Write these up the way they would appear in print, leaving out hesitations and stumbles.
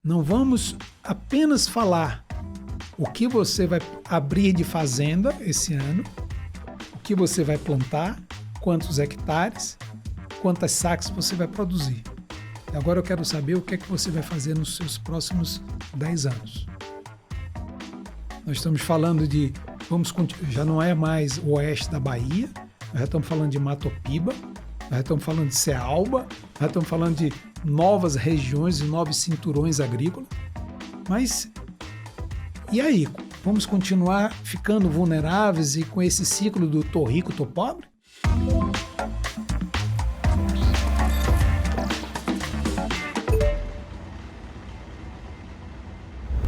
Não vamos apenas falar o que você vai abrir de fazenda esse ano, o que você vai plantar, quantos hectares, quantas sacas você vai produzir. E agora eu quero saber o que é que você vai fazer nos seus próximos 10 anos. Nós estamos falando de, já não é mais o oeste da Bahia, nós já estamos falando de Matopiba, nós já estamos falando de Cealba, nós já estamos falando de novas regiões e novos cinturões agrícolas. Mas, e aí? Vamos continuar ficando vulneráveis e com esse ciclo do tô rico, tô pobre?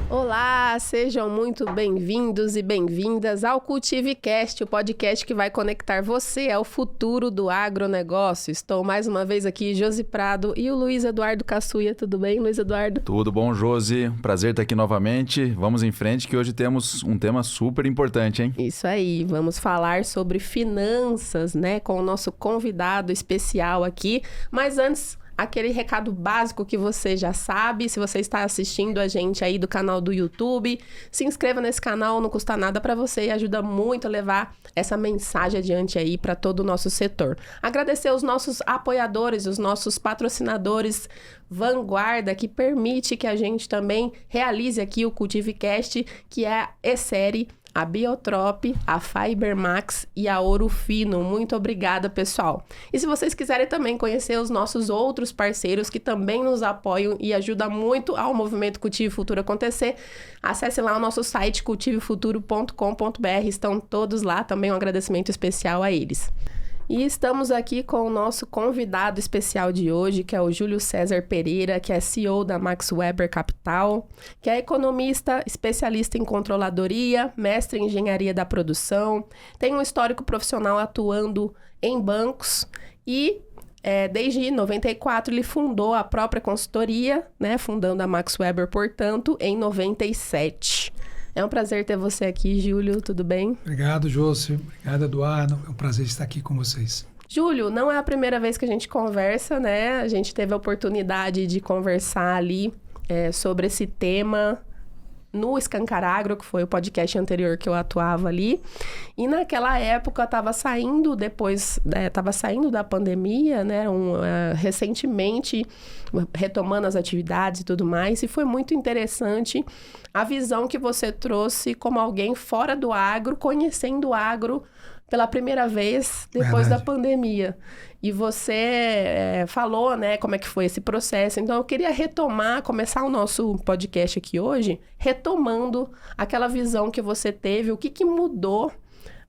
Olá, sejam muito bem-vindos e bem-vindas ao CultiveCast, o podcast que vai conectar você ao futuro do agronegócio. Estou mais uma vez aqui, Josi Prado e o Luiz Eduardo Caçuia. Tudo bem, Luiz Eduardo? Tudo bom, Josi? Prazer estar aqui novamente. Vamos em frente que hoje temos um tema super importante, hein? Isso aí, vamos falar sobre finanças, né, com o nosso convidado especial aqui. Mas antes, aquele recado básico que você já sabe, se você está assistindo a gente aí do canal do YouTube, se inscreva nesse canal, não custa nada para você e ajuda muito a levar essa mensagem adiante aí para todo o nosso setor. Agradecer os nossos apoiadores, os nossos patrocinadores Vanguarda, que permite que a gente também realize aqui o CultiveCast, que é a E-Série, a Biotrop, a Fibermax e a Ouro Fino. Muito obrigada, pessoal. E se vocês quiserem também conhecer os nossos outros parceiros que também nos apoiam e ajudam muito ao movimento Cultive Futuro acontecer, acesse lá o nosso site cultivefuturo.com.br. Estão todos lá, também um agradecimento especial a eles. E estamos aqui com o nosso convidado especial de hoje, que é o Júlio César Pereira, que é CEO da Max Weber Capital, que é economista, especialista em controladoria, mestre em engenharia da produção, tem um histórico profissional atuando em bancos e desde 94 ele fundou a própria consultoria, né, fundando a Max Weber, portanto, em 97. É um prazer ter você aqui, Júlio, tudo bem? Obrigado, Josi. Obrigado, Eduardo. É um prazer estar aqui com vocês. Júlio, não é a primeira vez que a gente conversa, né? A gente teve a oportunidade de conversar ali sobre esse tema no Escancar Agro, que foi o podcast anterior que eu atuava ali. E naquela época estava saindo da pandemia, né? Recentemente retomando as atividades e tudo mais. E foi muito interessante a visão que você trouxe como alguém fora do agro, conhecendo o agro pela primeira vez depois da pandemia. E você falou, né, como é que foi esse processo. Então, eu queria começar o nosso podcast aqui hoje, retomando aquela visão que você teve, o que mudou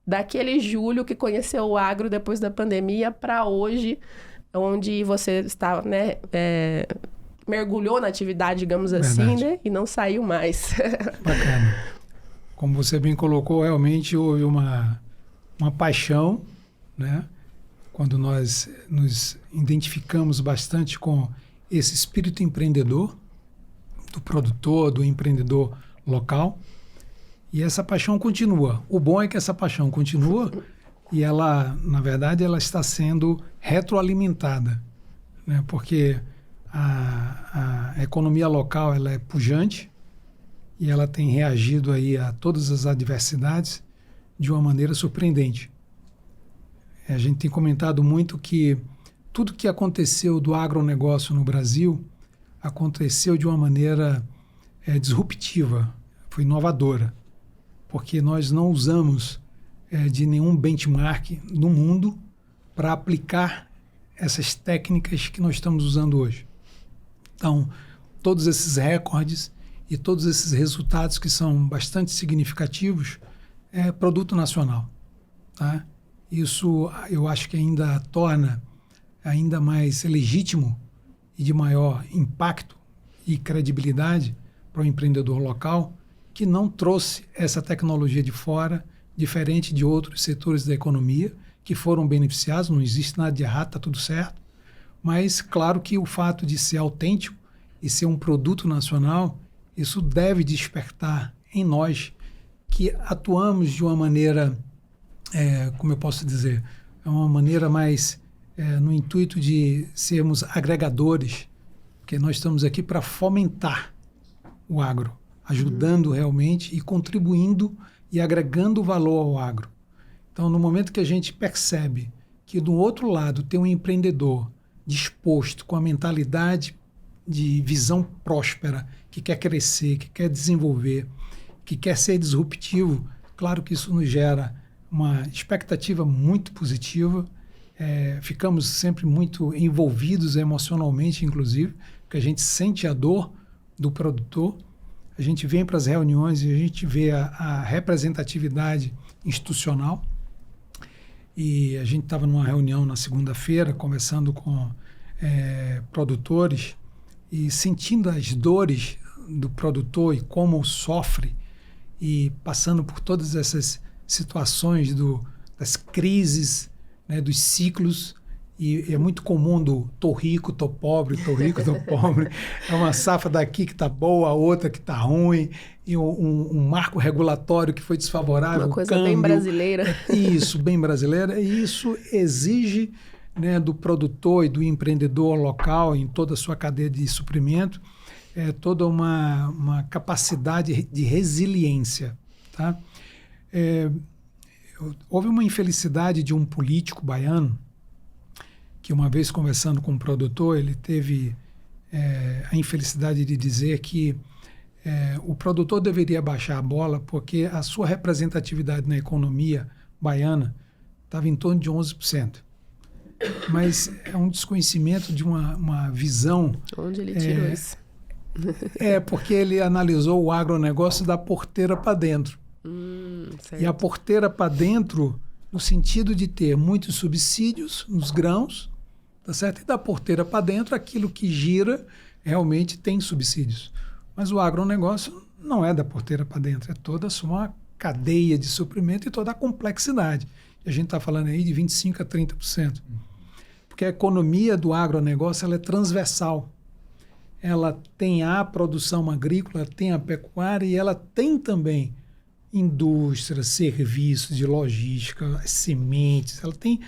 daquele Júlio que conheceu o agro depois da pandemia para hoje, onde você está, né, mergulhou na atividade, digamos assim, né, e não saiu mais. Bacana. Como você bem colocou, realmente houve uma paixão, né? Quando nós nos identificamos bastante com esse espírito empreendedor, do produtor, do empreendedor local, e essa paixão continua. O bom é que essa paixão continua e ela, na verdade, ela está sendo retroalimentada, né? Porque a economia local ela é pujante e ela tem reagido aí a todas as adversidades de uma maneira surpreendente. A gente tem comentado muito que tudo que aconteceu do agronegócio no Brasil aconteceu de uma maneira disruptiva, foi inovadora, porque nós não usamos de nenhum benchmark no mundo para aplicar essas técnicas que nós estamos usando hoje. Então, todos esses recordes e todos esses resultados que são bastante significativos é produto nacional, tá? Isso eu acho que ainda torna ainda mais legítimo e de maior impacto e credibilidade para o empreendedor local que não trouxe essa tecnologia de fora, diferente de outros setores da economia que foram beneficiados, não existe nada de errado, está tudo certo, mas claro que o fato de ser autêntico e ser um produto nacional, isso deve despertar em nós que atuamos de uma maneira, como eu posso dizer, uma maneira mais no intuito de sermos agregadores, porque nós estamos aqui para fomentar o agro, ajudando realmente e contribuindo e agregando valor ao agro. Então, no momento que a gente percebe que do outro lado tem um empreendedor disposto, com a mentalidade de visão próspera, que quer crescer, que quer desenvolver, que quer ser disruptivo, claro que isso nos gera uma expectativa muito positiva. Ficamos sempre muito envolvidos emocionalmente, inclusive, porque a gente sente a dor do produtor. A gente vem para as reuniões e a gente vê a representatividade institucional. E a gente estava numa reunião na segunda-feira, conversando com produtores e sentindo as dores do produtor e como sofre, e passando por todas essas situações das crises, né, dos ciclos. E é muito comum do tô rico, tô pobre, tô rico, tô pobre. É uma safra daqui que está boa, a outra que está ruim, e um marco regulatório que foi desfavorável. Uma coisa bem brasileira. Isso, bem brasileira. E isso exige, né, do produtor e do empreendedor local, em toda a sua cadeia de suprimento, toda uma capacidade de resiliência. Tá? Houve uma infelicidade de um político baiano, que uma vez conversando com um produtor, ele teve a infelicidade de dizer que o produtor deveria baixar a bola porque a sua representatividade na economia baiana estava em torno de 11%. Mas é um desconhecimento de uma visão... Onde ele tirou isso? Porque ele analisou o agronegócio da porteira para dentro. E a porteira para dentro, no sentido de ter muitos subsídios nos grãos, tá certo? E da porteira para dentro, aquilo que gira realmente tem subsídios. Mas o agronegócio não é da porteira para dentro, é toda a sua cadeia de suprimento e toda a complexidade. E a gente está falando aí de 25% a 30%. Porque a economia do agronegócio ela é transversal. Ela tem a produção agrícola, tem a pecuária e ela tem também indústria, serviços de logística, as sementes. Ela tem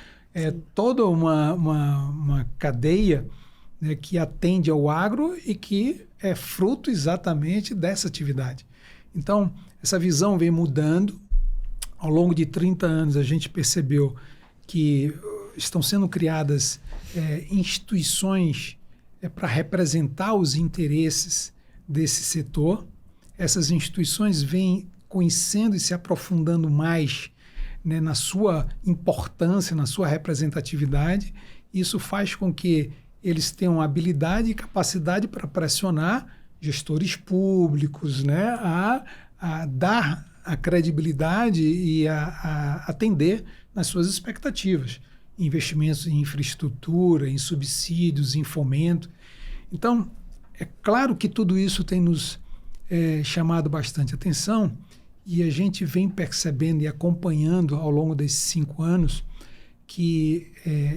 toda uma cadeia, né, que atende ao agro e que é fruto exatamente dessa atividade. Então, essa visão vem mudando. Ao longo de 30 anos, a gente percebeu que estão sendo criadas instituições para representar os interesses desse setor. Essas instituições vêm conhecendo e se aprofundando mais, né, na sua importância, na sua representatividade. Isso faz com que eles tenham habilidade e capacidade para pressionar gestores públicos, né, a dar a credibilidade e a atender nas suas expectativas. Investimentos em infraestrutura, em subsídios, em fomento. Então, é claro que tudo isso tem nos chamado bastante atenção e a gente vem percebendo e acompanhando ao longo desses 5 anos que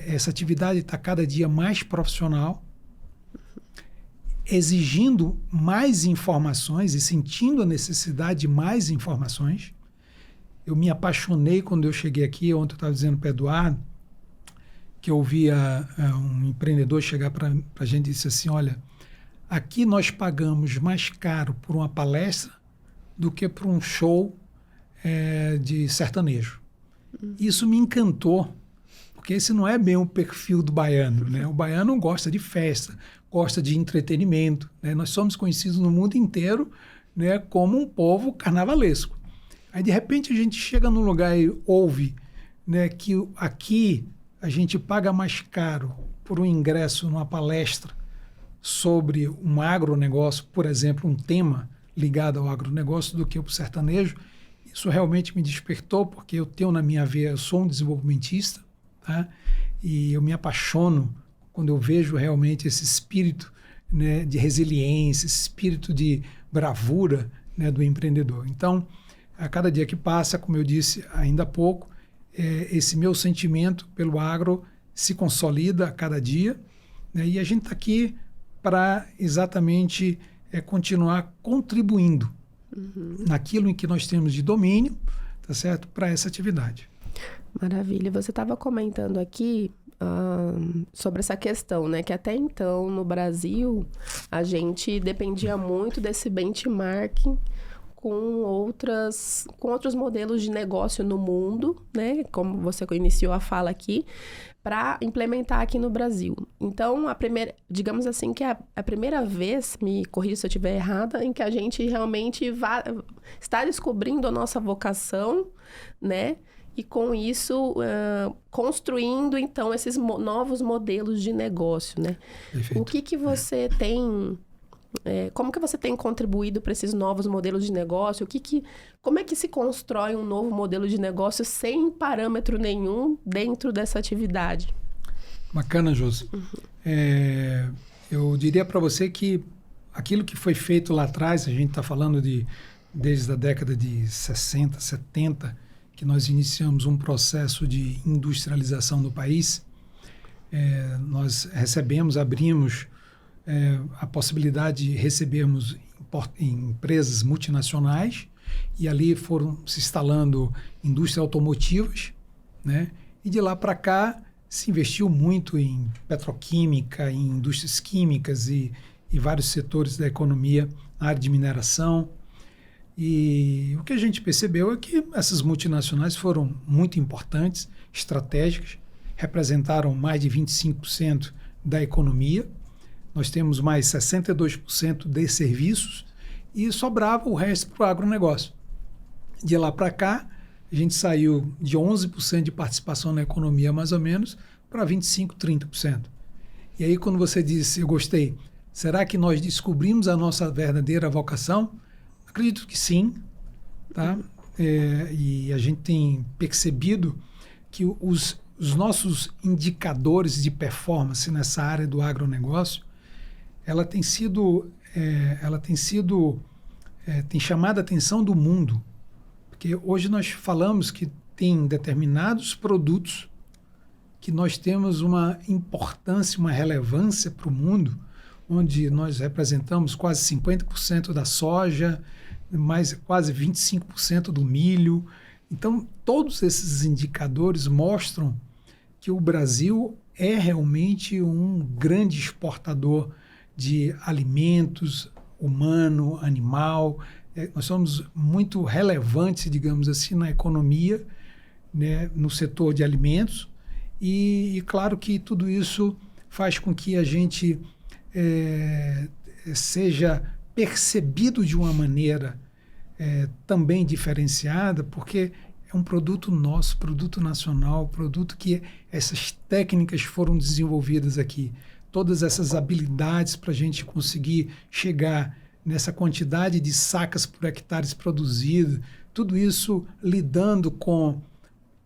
essa atividade está cada dia mais profissional, exigindo mais informações e sentindo a necessidade de mais informações. Eu me apaixonei quando eu cheguei aqui, ontem eu estava dizendo para o Eduardo, que eu via um empreendedor chegar para a gente e disse assim, olha, aqui nós pagamos mais caro por uma palestra do que por um show de sertanejo. Isso me encantou, porque esse não é bem o perfil do baiano, né? O baiano gosta de festa, gosta de entretenimento, né? Nós somos conhecidos no mundo inteiro, né, como um povo carnavalesco. Aí, de repente, a gente chega num lugar e ouve, né, que aqui a gente paga mais caro por um ingresso numa palestra sobre um agronegócio, por exemplo, um tema ligado ao agronegócio, do que o sertanejo. Isso realmente me despertou, porque eu tenho na minha veia, eu sou um desenvolvimentista, tá? E eu me apaixono quando eu vejo realmente esse espírito, né, de resiliência, esse espírito de bravura, né, do empreendedor. Então, a cada dia que passa, como eu disse ainda há pouco, esse meu sentimento pelo agro se consolida a cada dia, né, e a gente está aqui para exatamente continuar contribuindo naquilo em que nós temos de domínio, tá certo, para essa atividade. Maravilha. Você estava comentando aqui sobre essa questão, né? Que até então, no Brasil, a gente dependia muito desse benchmarking com outros modelos de negócio no mundo, né? Como você iniciou a fala aqui, para implementar aqui no Brasil. Então, digamos assim, que é a primeira vez, me corrija se eu estiver errada, em que a gente realmente está descobrindo a nossa vocação, né? E com isso, construindo, então, esses novos modelos de negócio, né? Perfeito. O que você tem... como que você tem contribuído para esses novos modelos de negócio? Como é que se constrói um novo modelo de negócio sem parâmetro nenhum dentro dessa atividade? Bacana, Josi. Eu diria para você que aquilo que foi feito lá atrás, a gente está falando desde a década de 60, 70, que nós iniciamos um processo de industrialização do país. Nós abrimos a possibilidade de recebermos empresas multinacionais e ali foram se instalando indústrias automotivas, né? E de lá para cá se investiu muito em petroquímica, em indústrias químicas e vários setores da economia, na área de mineração. E o que a gente percebeu é que essas multinacionais foram muito importantes, estratégicas, representaram mais de 25% da economia. Nós temos mais 62% de serviços e sobrava o resto para o agronegócio. De lá para cá, a gente saiu de 11% de participação na economia, mais ou menos, para 25%, 30%. E aí, quando você disse, eu gostei, será que nós descobrimos a nossa verdadeira vocação? Acredito que sim, tá? E a gente tem percebido que os nossos indicadores de performance nessa área do agronegócio, tem chamado a atenção do mundo, porque hoje nós falamos que tem determinados produtos que nós temos uma importância, uma relevância para o mundo, onde nós representamos quase 50% da soja, mais quase 25% do milho. Então, todos esses indicadores mostram que o Brasil é realmente um grande exportador de alimentos, humano, animal. Nós somos muito relevantes, digamos assim, na economia, né, no setor de alimentos. E claro que tudo isso faz com que a gente seja percebido de uma maneira também diferenciada, porque é um produto nosso, produto nacional, produto que essas técnicas foram desenvolvidas aqui. Todas essas habilidades para a gente conseguir chegar nessa quantidade de sacas por hectares produzido, tudo isso lidando com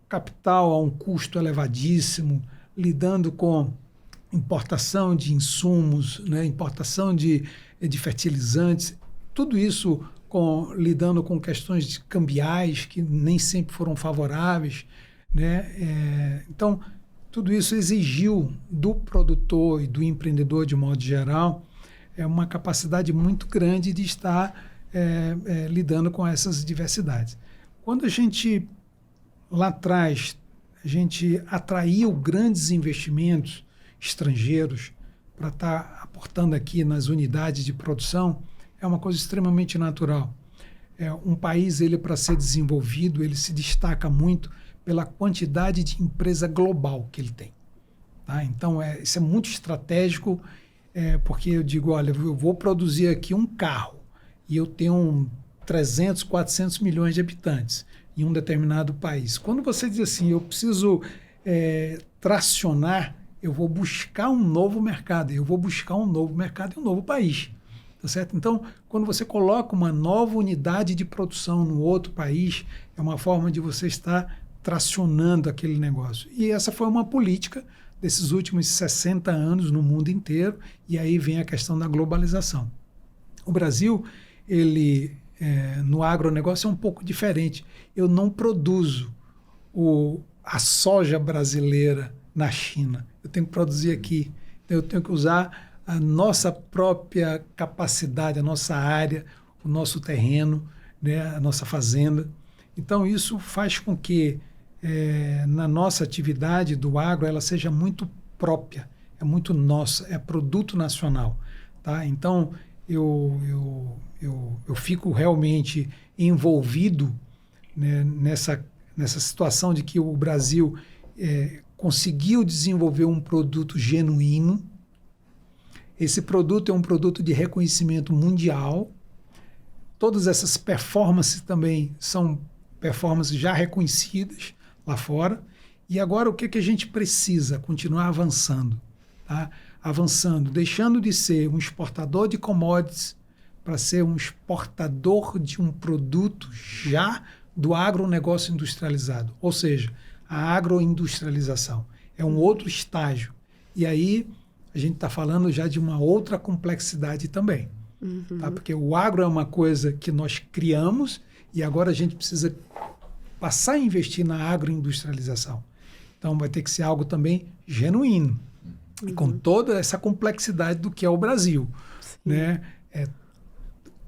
capital a um custo elevadíssimo, lidando com importação de insumos, né, importação de fertilizantes, tudo isso lidando com questões cambiais que nem sempre foram favoráveis, né? Então, tudo isso exigiu do produtor e do empreendedor, de modo geral, uma capacidade muito grande de estar lidando com essas diversidades. Quando a gente, lá atrás, a gente atraiu grandes investimentos estrangeiros para estar aportando aqui nas unidades de produção, é uma coisa extremamente natural. Um país, para ser desenvolvido, ele se destaca muito pela quantidade de empresa global que ele tem. Tá? Então, isso é muito estratégico, porque eu digo, olha, eu vou produzir aqui um carro e eu tenho 300, 400 milhões de habitantes em um determinado país. Quando você diz assim, eu preciso tracionar, eu vou buscar um novo mercado, e um novo país. Tá certo? Então, quando você coloca uma nova unidade de produção no outro país, é uma forma de você estar tracionando aquele negócio. E essa foi uma política desses últimos 60 anos no mundo inteiro, e aí vem a questão da globalização. O Brasil, no agronegócio é um pouco diferente. Eu não produzo a soja brasileira na China. Eu tenho que produzir aqui. Então, eu tenho que usar a nossa própria capacidade, a nossa área, o nosso terreno, né, a nossa fazenda. Então, isso faz com que na nossa atividade do agro, ela seja muito própria, é muito nossa, é produto nacional. Tá? Então, eu fico realmente envolvido, né, nessa situação de que o Brasil conseguiu desenvolver um produto genuíno. Esse produto é um produto de reconhecimento mundial. Todas essas performances também são performances já reconhecidas lá fora. E agora o que a gente precisa? Continuar avançando. Tá? Avançando, deixando de ser um exportador de commodities para ser um exportador de um produto já do agronegócio industrializado. Ou seja, a agroindustrialização. É um outro estágio. E aí a gente está falando já de uma outra complexidade também. Tá? Porque o agro é uma coisa que nós criamos e agora a gente precisa passar a investir na agroindustrialização. Então vai ter que ser algo também genuíno. E com toda essa complexidade do que é o Brasil. Né?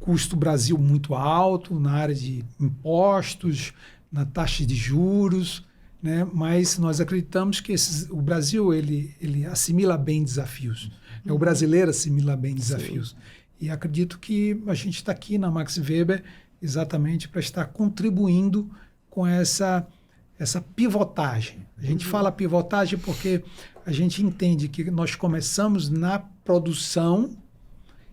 Custo Brasil muito alto na área de impostos, na taxa de juros, né? Mas nós acreditamos que o Brasil ele assimila bem desafios. O brasileiro assimila bem desafios. Sim. E acredito que a gente está aqui na Max Weber exatamente para estar contribuindo com essa pivotagem. A gente fala pivotagem porque a gente entende que nós começamos na produção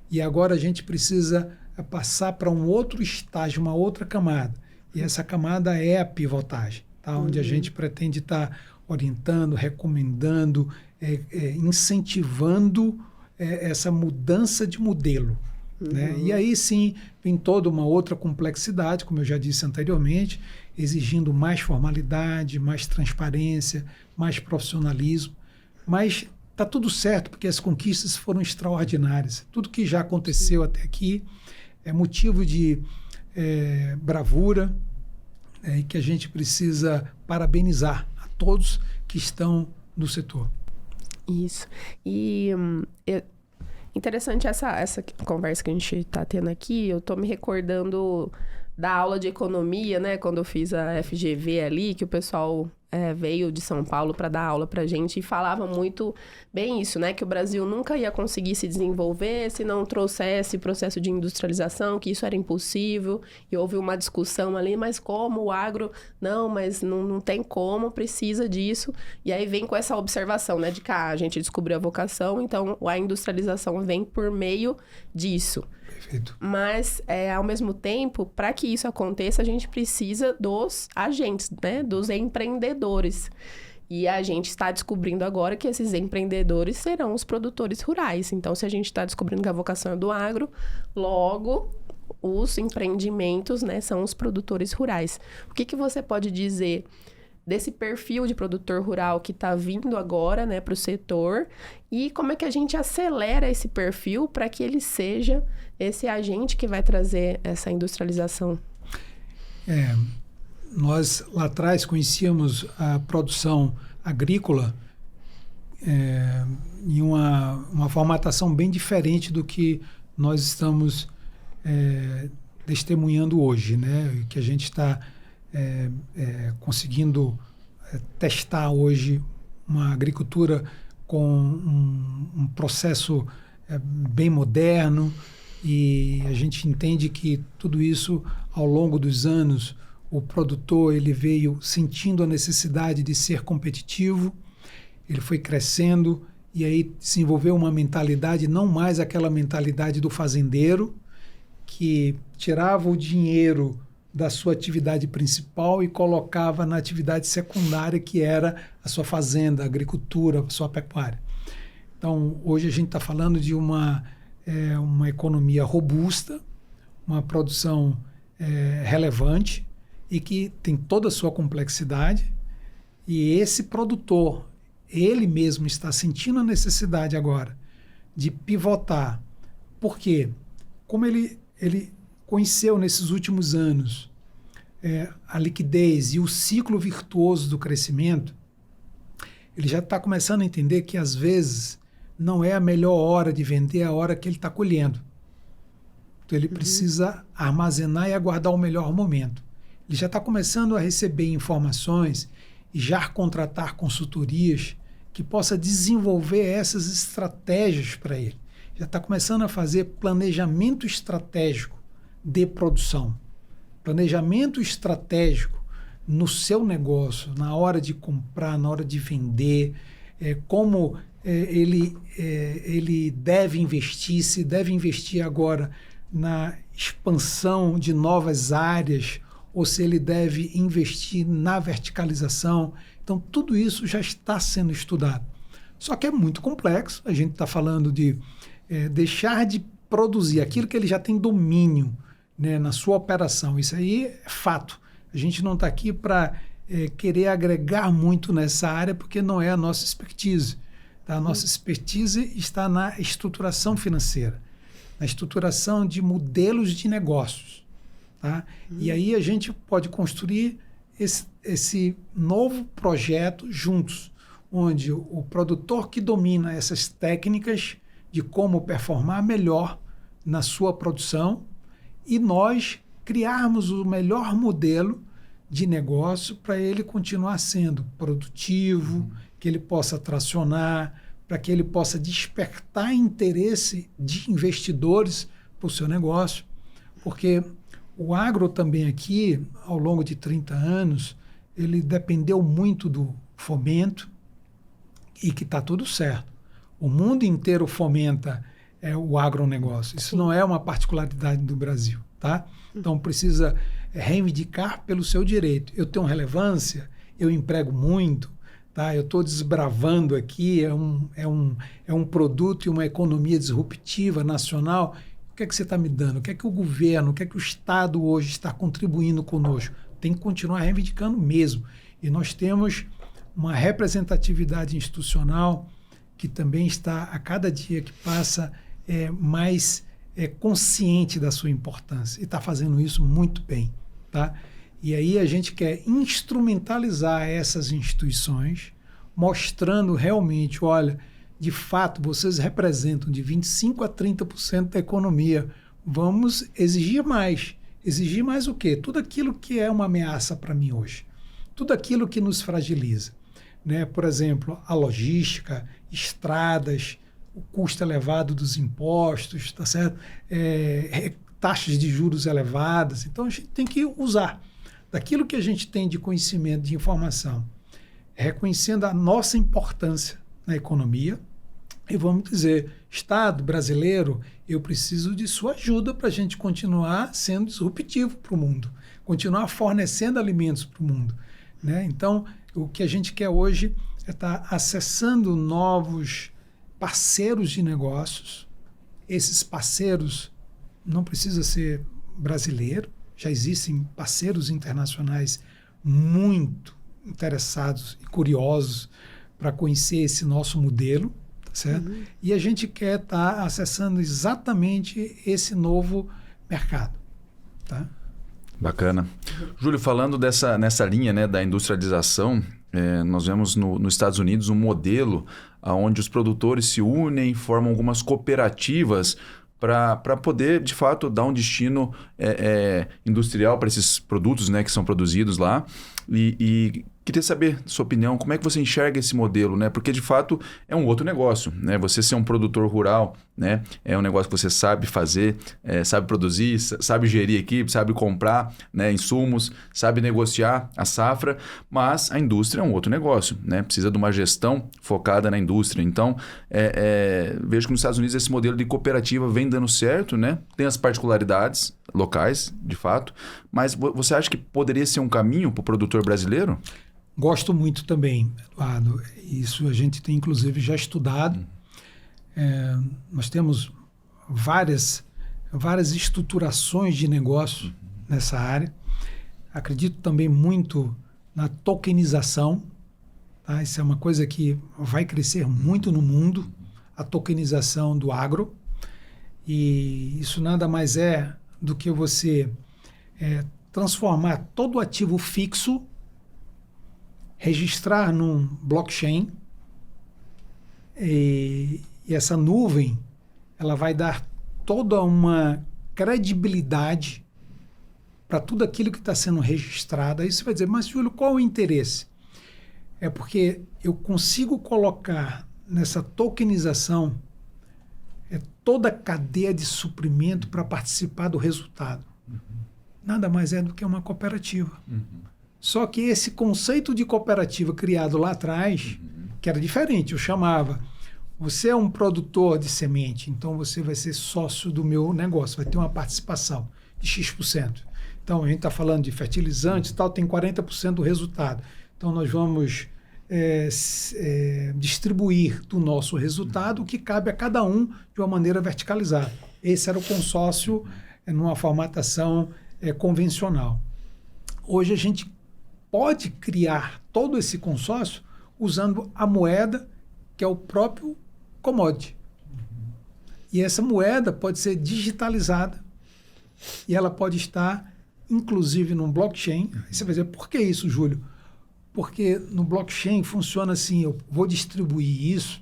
e agora a gente precisa passar para um outro estágio, uma outra camada. E essa camada é a pivotagem, tá? Onde a gente pretende estar orientando, recomendando, incentivando essa mudança de modelo. Né? E aí sim vem toda uma outra complexidade, como eu já disse anteriormente, exigindo mais formalidade, mais transparência, mais profissionalismo. Mas está tudo certo, porque as conquistas foram extraordinárias. Tudo que já aconteceu até aqui é motivo de bravura e que a gente precisa parabenizar a todos que estão no setor. Isso. E interessante essa conversa que a gente está tendo aqui. Eu estou me recordando da aula de economia, né? Quando eu fiz a FGV ali, que o pessoal veio de São Paulo para dar aula para a gente e falava muito bem isso, né? Que o Brasil nunca ia conseguir se desenvolver se não trouxesse processo de industrialização, que isso era impossível. E houve uma discussão ali, mas como o agro? Não, mas não tem como, precisa disso. E aí vem com essa observação, né? De que a gente descobriu a vocação, então a industrialização vem por meio disso. Perfeito. Mas, ao mesmo tempo, para que isso aconteça, a gente precisa dos agentes, né? Dos empreendedores. E a gente está descobrindo agora que esses empreendedores serão os produtores rurais. Então, se a gente está descobrindo que a vocação é do agro, logo os empreendimentos, né, são os produtores rurais. O que você pode dizer desse perfil de produtor rural que está vindo agora, né, para o setor, e como é que a gente acelera esse perfil para que ele seja esse agente que vai trazer essa industrialização? Nós lá atrás conhecíamos a produção agrícola em uma formatação bem diferente do que nós estamos testemunhando hoje, né? Que a gente está conseguindo testar hoje uma agricultura com um processo bem moderno, e a gente entende que tudo isso, ao longo dos anos, o produtor ele veio sentindo a necessidade de ser competitivo, ele foi crescendo e aí desenvolveu uma mentalidade, não mais aquela mentalidade do fazendeiro, que tirava o dinheiro da sua atividade principal e colocava na atividade secundária, que era a sua fazenda, a agricultura, a sua pecuária. Então, hoje a gente está falando de uma economia robusta, uma produção relevante e que tem toda a sua complexidade. E esse produtor, ele mesmo está sentindo a necessidade agora de pivotar. Por quê? Como ele conheceu nesses últimos anos a liquidez e o ciclo virtuoso do crescimento, ele já está começando a entender que, às vezes, não é a melhor hora de vender a hora que ele está colhendo. Então, ele precisa armazenar e aguardar o melhor momento. Ele já está começando a receber informações e já contratar consultorias que possa desenvolver essas estratégias para ele. Já está começando a fazer planejamento estratégico de produção, planejamento estratégico no seu negócio, na hora de comprar, na hora de vender, como ele deve investir, se deve investir agora na expansão de novas áreas ou se ele deve investir na verticalização. Então, tudo isso já está sendo estudado. Só que é muito complexo. A gente está falando de deixar de produzir aquilo que ele já tem domínio, né, na sua operação. Isso aí é fato. A gente não está aqui para querer agregar muito nessa área, porque não é a nossa expertise. Tá? A nossa expertise está na estruturação financeira, na estruturação de modelos de negócios. Tá? E aí a gente pode construir esse novo projeto juntos, onde o produtor que domina essas técnicas de como performar melhor na sua produção e nós criarmos o melhor modelo de negócio para ele continuar sendo produtivo, que ele possa tracionar, para que ele possa despertar interesse de investidores para o seu negócio, porque o agro também aqui, ao longo de 30 anos, ele dependeu muito do fomento e que está tudo certo. O mundo inteiro fomenta o agronegócio. Isso não é uma particularidade do Brasil, tá? Então precisa reivindicar pelo seu direito. Eu tenho relevância, eu emprego muito, tá? Eu estou desbravando aqui, é um produto e uma economia disruptiva nacional. O que é que você está me dando? O que é que o governo, o que é que o Estado hoje está contribuindo conosco? Tem que continuar reivindicando mesmo. E nós temos uma representatividade institucional que também está, a cada dia que passa, mais consciente da sua importância. E está fazendo isso muito bem. Tá? E aí a gente quer instrumentalizar essas instituições, mostrando realmente, olha, de fato, vocês representam de 25% a 30% da economia. Vamos exigir mais. Exigir mais o quê? Tudo aquilo que é uma ameaça para mim hoje. Tudo aquilo que nos fragiliza. Né? Por exemplo, a logística, estradas, o custo elevado dos impostos, tá certo? Taxas de juros elevadas. Então, a gente tem que usar daquilo que a gente tem de conhecimento, de informação, reconhecendo a nossa importância na economia, e vamos dizer, Estado brasileiro, eu preciso de sua ajuda para a gente continuar sendo disruptivo para o mundo, continuar fornecendo alimentos para o mundo. Né? Então, o que a gente quer hoje é estar acessando novos parceiros de negócios. Esses parceiros não precisa ser brasileiro, já existem parceiros internacionais muito interessados e curiosos para conhecer esse nosso modelo, tá certo? E a gente quer estar acessando exatamente esse novo mercado, tá? Bacana. Júlio, falando nessa linha, né, da industrialização, nós vemos nos Estados Unidos um modelo onde os produtores se unem, formam algumas cooperativas para poder, de fato, dar um destino industrial para esses produtos, né, que são produzidos lá. E queria saber, sua opinião, como é que você enxerga esse modelo, né? Porque, de fato, é um outro negócio, né? Você ser um produtor rural, né? É um negócio que você sabe fazer, sabe produzir, sabe gerir equipe, sabe comprar, né, insumos, sabe negociar a safra, mas a indústria é um outro negócio, né? Precisa de uma gestão focada na indústria. Então, vejo que nos Estados Unidos esse modelo de cooperativa vem dando certo, né? Tem as particularidades locais, de fato, mas você acha que poderia ser um caminho para o produtor brasileiro? Gosto muito também, Eduardo. Isso a gente tem, inclusive, já estudado. Nós temos várias estruturações de negócio nessa área. Acredito também muito na tokenização. Tá? Isso é uma coisa que vai crescer muito no mundo, a tokenização do agro. E isso nada mais é do que você transformar todo o ativo fixo, registrar num blockchain, e essa nuvem ela vai dar toda uma credibilidade para tudo aquilo que está sendo registrado. Aí você vai dizer, mas Júlio, qual o interesse? É porque eu consigo colocar nessa tokenização toda a cadeia de suprimento para participar do resultado. Nada mais é do que uma cooperativa. Só que esse conceito de cooperativa criado lá atrás, que era diferente, eu chamava, você é um produtor de semente, então você vai ser sócio do meu negócio, vai ter uma participação de X%. Então, a gente está falando de fertilizantes e tal, tem 40% do resultado. Então, nós vamos distribuir do nosso resultado o que cabe a cada um de uma maneira verticalizada. Esse era o consórcio numa formatação convencional. Hoje, a gente pode criar todo esse consórcio usando a moeda, que é o próprio commodity. E essa moeda pode ser digitalizada e ela pode estar, inclusive, num blockchain. Aí você vai dizer, por que isso, Júlio? Porque no blockchain funciona assim, eu vou distribuir isso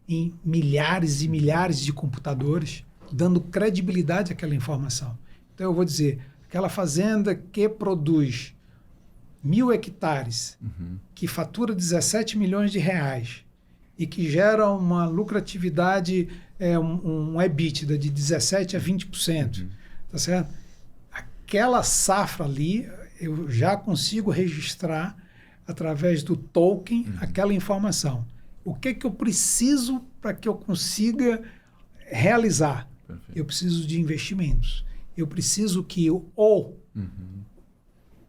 em milhares e milhares de computadores, dando credibilidade àquela informação. Então, eu vou dizer, aquela fazenda que produz 1.000 hectares, que fatura 17 milhões de reais e que gera uma lucratividade, um EBITDA de 17% a 20%, tá certo? Aquela safra ali, eu já consigo registrar através do token aquela informação. O que eu preciso para que eu consiga realizar? Perfeito. Eu preciso de investimentos. Eu preciso que o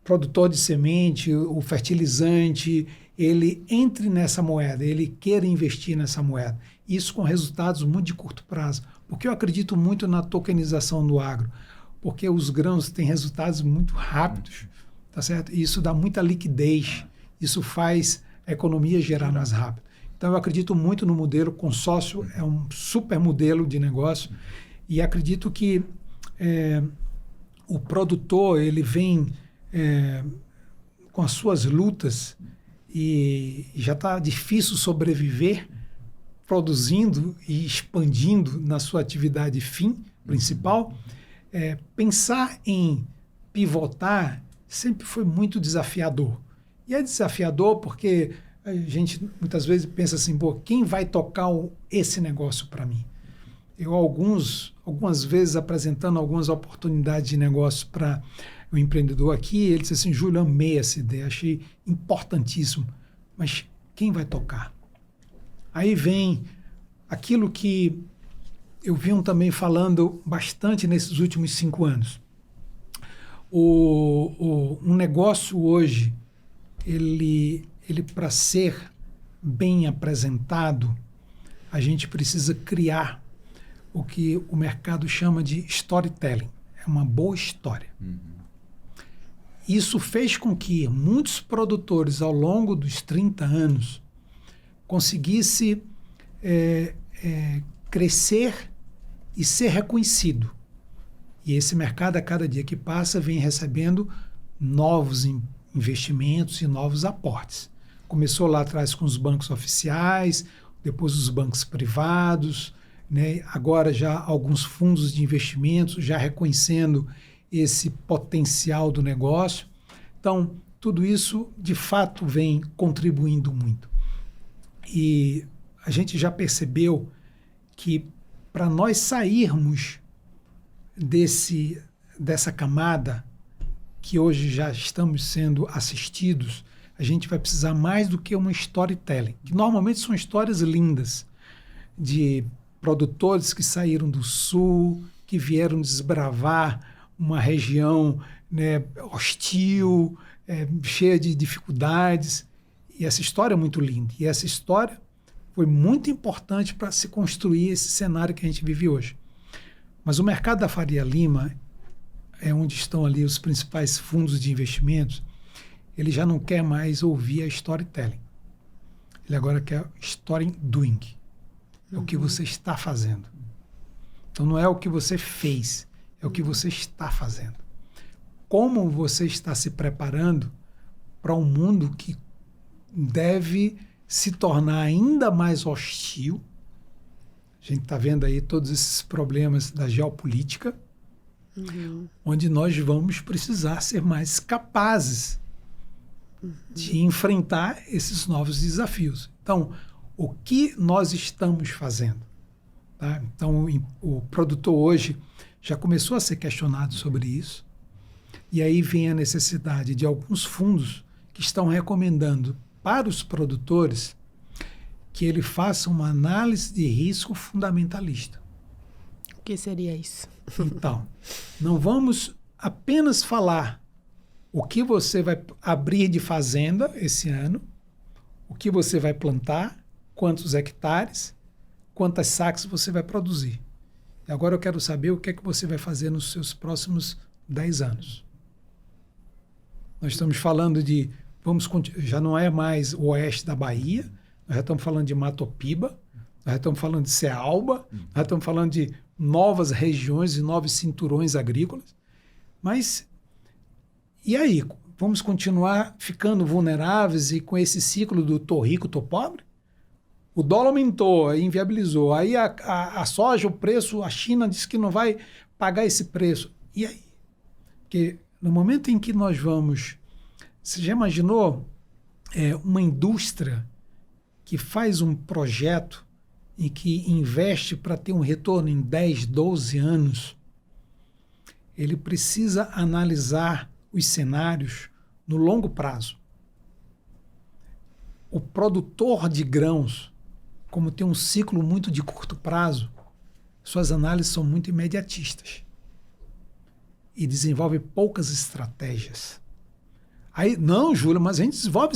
produtor de semente, o fertilizante, ele entre nessa moeda, ele queira investir nessa moeda. Isso com resultados muito de curto prazo. Porque eu acredito muito na tokenização do agro. Porque os grãos têm resultados muito rápidos, tá certo? E isso dá muita liquidez. Isso faz a economia gerar mais rápido. Então, eu acredito muito no modelo consórcio, é um super modelo de negócio, e acredito que o produtor ele vem com as suas lutas e já está difícil sobreviver produzindo e expandindo na sua atividade principal. Pensar em pivotar sempre foi muito desafiador. E é desafiador porque a gente muitas vezes pensa assim, quem vai tocar esse negócio para mim? Eu, algumas vezes, apresentando algumas oportunidades de negócio para o empreendedor aqui, ele disse assim, Júlio, amei essa ideia, achei importantíssimo, mas quem vai tocar? Aí vem aquilo que eu vi também falando bastante nesses últimos 5 anos. Um negócio hoje, ele para ser bem apresentado, a gente precisa criar o que o mercado chama de storytelling. É uma boa história. Isso fez com que muitos produtores, ao longo dos 30 anos, conseguissem crescer e ser reconhecido. E esse mercado, a cada dia que passa, vem recebendo novos investimentos e novos aportes. Começou lá atrás com os bancos oficiais, depois os bancos privados, né? Agora já alguns fundos de investimentos já reconhecendo esse potencial do negócio. Então, tudo isso, de fato, vem contribuindo muito. E a gente já percebeu que para nós sairmos dessa camada que hoje já estamos sendo assistidos, a gente vai precisar mais do que uma storytelling, que normalmente são histórias lindas de produtores que saíram do sul, que vieram desbravar uma região, né, hostil, cheia de dificuldades. E essa história é muito linda. E essa história foi muito importante para se construir esse cenário que a gente vive hoje. Mas o mercado da Faria Lima, é onde estão ali os principais fundos de investimentos, ele já não quer mais ouvir a storytelling. Ele agora quer story doing. É o que você está fazendo. Então não é o que você fez, é o que você está fazendo. Como você está se preparando para um mundo que deve se tornar ainda mais hostil. A gente está vendo aí todos esses problemas da geopolítica, onde nós vamos precisar ser mais capazes de enfrentar esses novos desafios. Então, o que nós estamos fazendo? Tá? Então, o produtor hoje já começou a ser questionado sobre isso, e aí vem a necessidade de alguns fundos que estão recomendando para os produtores que ele faça uma análise de risco fundamentalista. O que seria isso? Então, não vamos apenas falar o que você vai abrir de fazenda esse ano, o que você vai plantar, quantos hectares, quantas sacas você vai produzir. E agora eu quero saber o que é que você vai fazer nos seus próximos 10 anos. Nós estamos falando de, já não é mais o oeste da Bahia, nós já estamos falando de Matopiba, nós já estamos falando de Cealba, nós já estamos falando de novas regiões e novos cinturões agrícolas. Mas, e aí? Vamos continuar ficando vulneráveis e com esse ciclo do tô rico, tô pobre? O dólar aumentou, inviabilizou. Aí a soja, o preço, a China disse que não vai pagar esse preço. E aí? Porque no momento em que nós vamos... Você já imaginou uma indústria que faz um projeto e que investe para ter um retorno em 10, 12 anos? Ele precisa analisar os cenários no longo prazo. O produtor de grãos, como tem um ciclo muito de curto prazo, suas análises são muito imediatistas e desenvolve poucas estratégias. Aí, não, Júlio, mas a gente desenvolve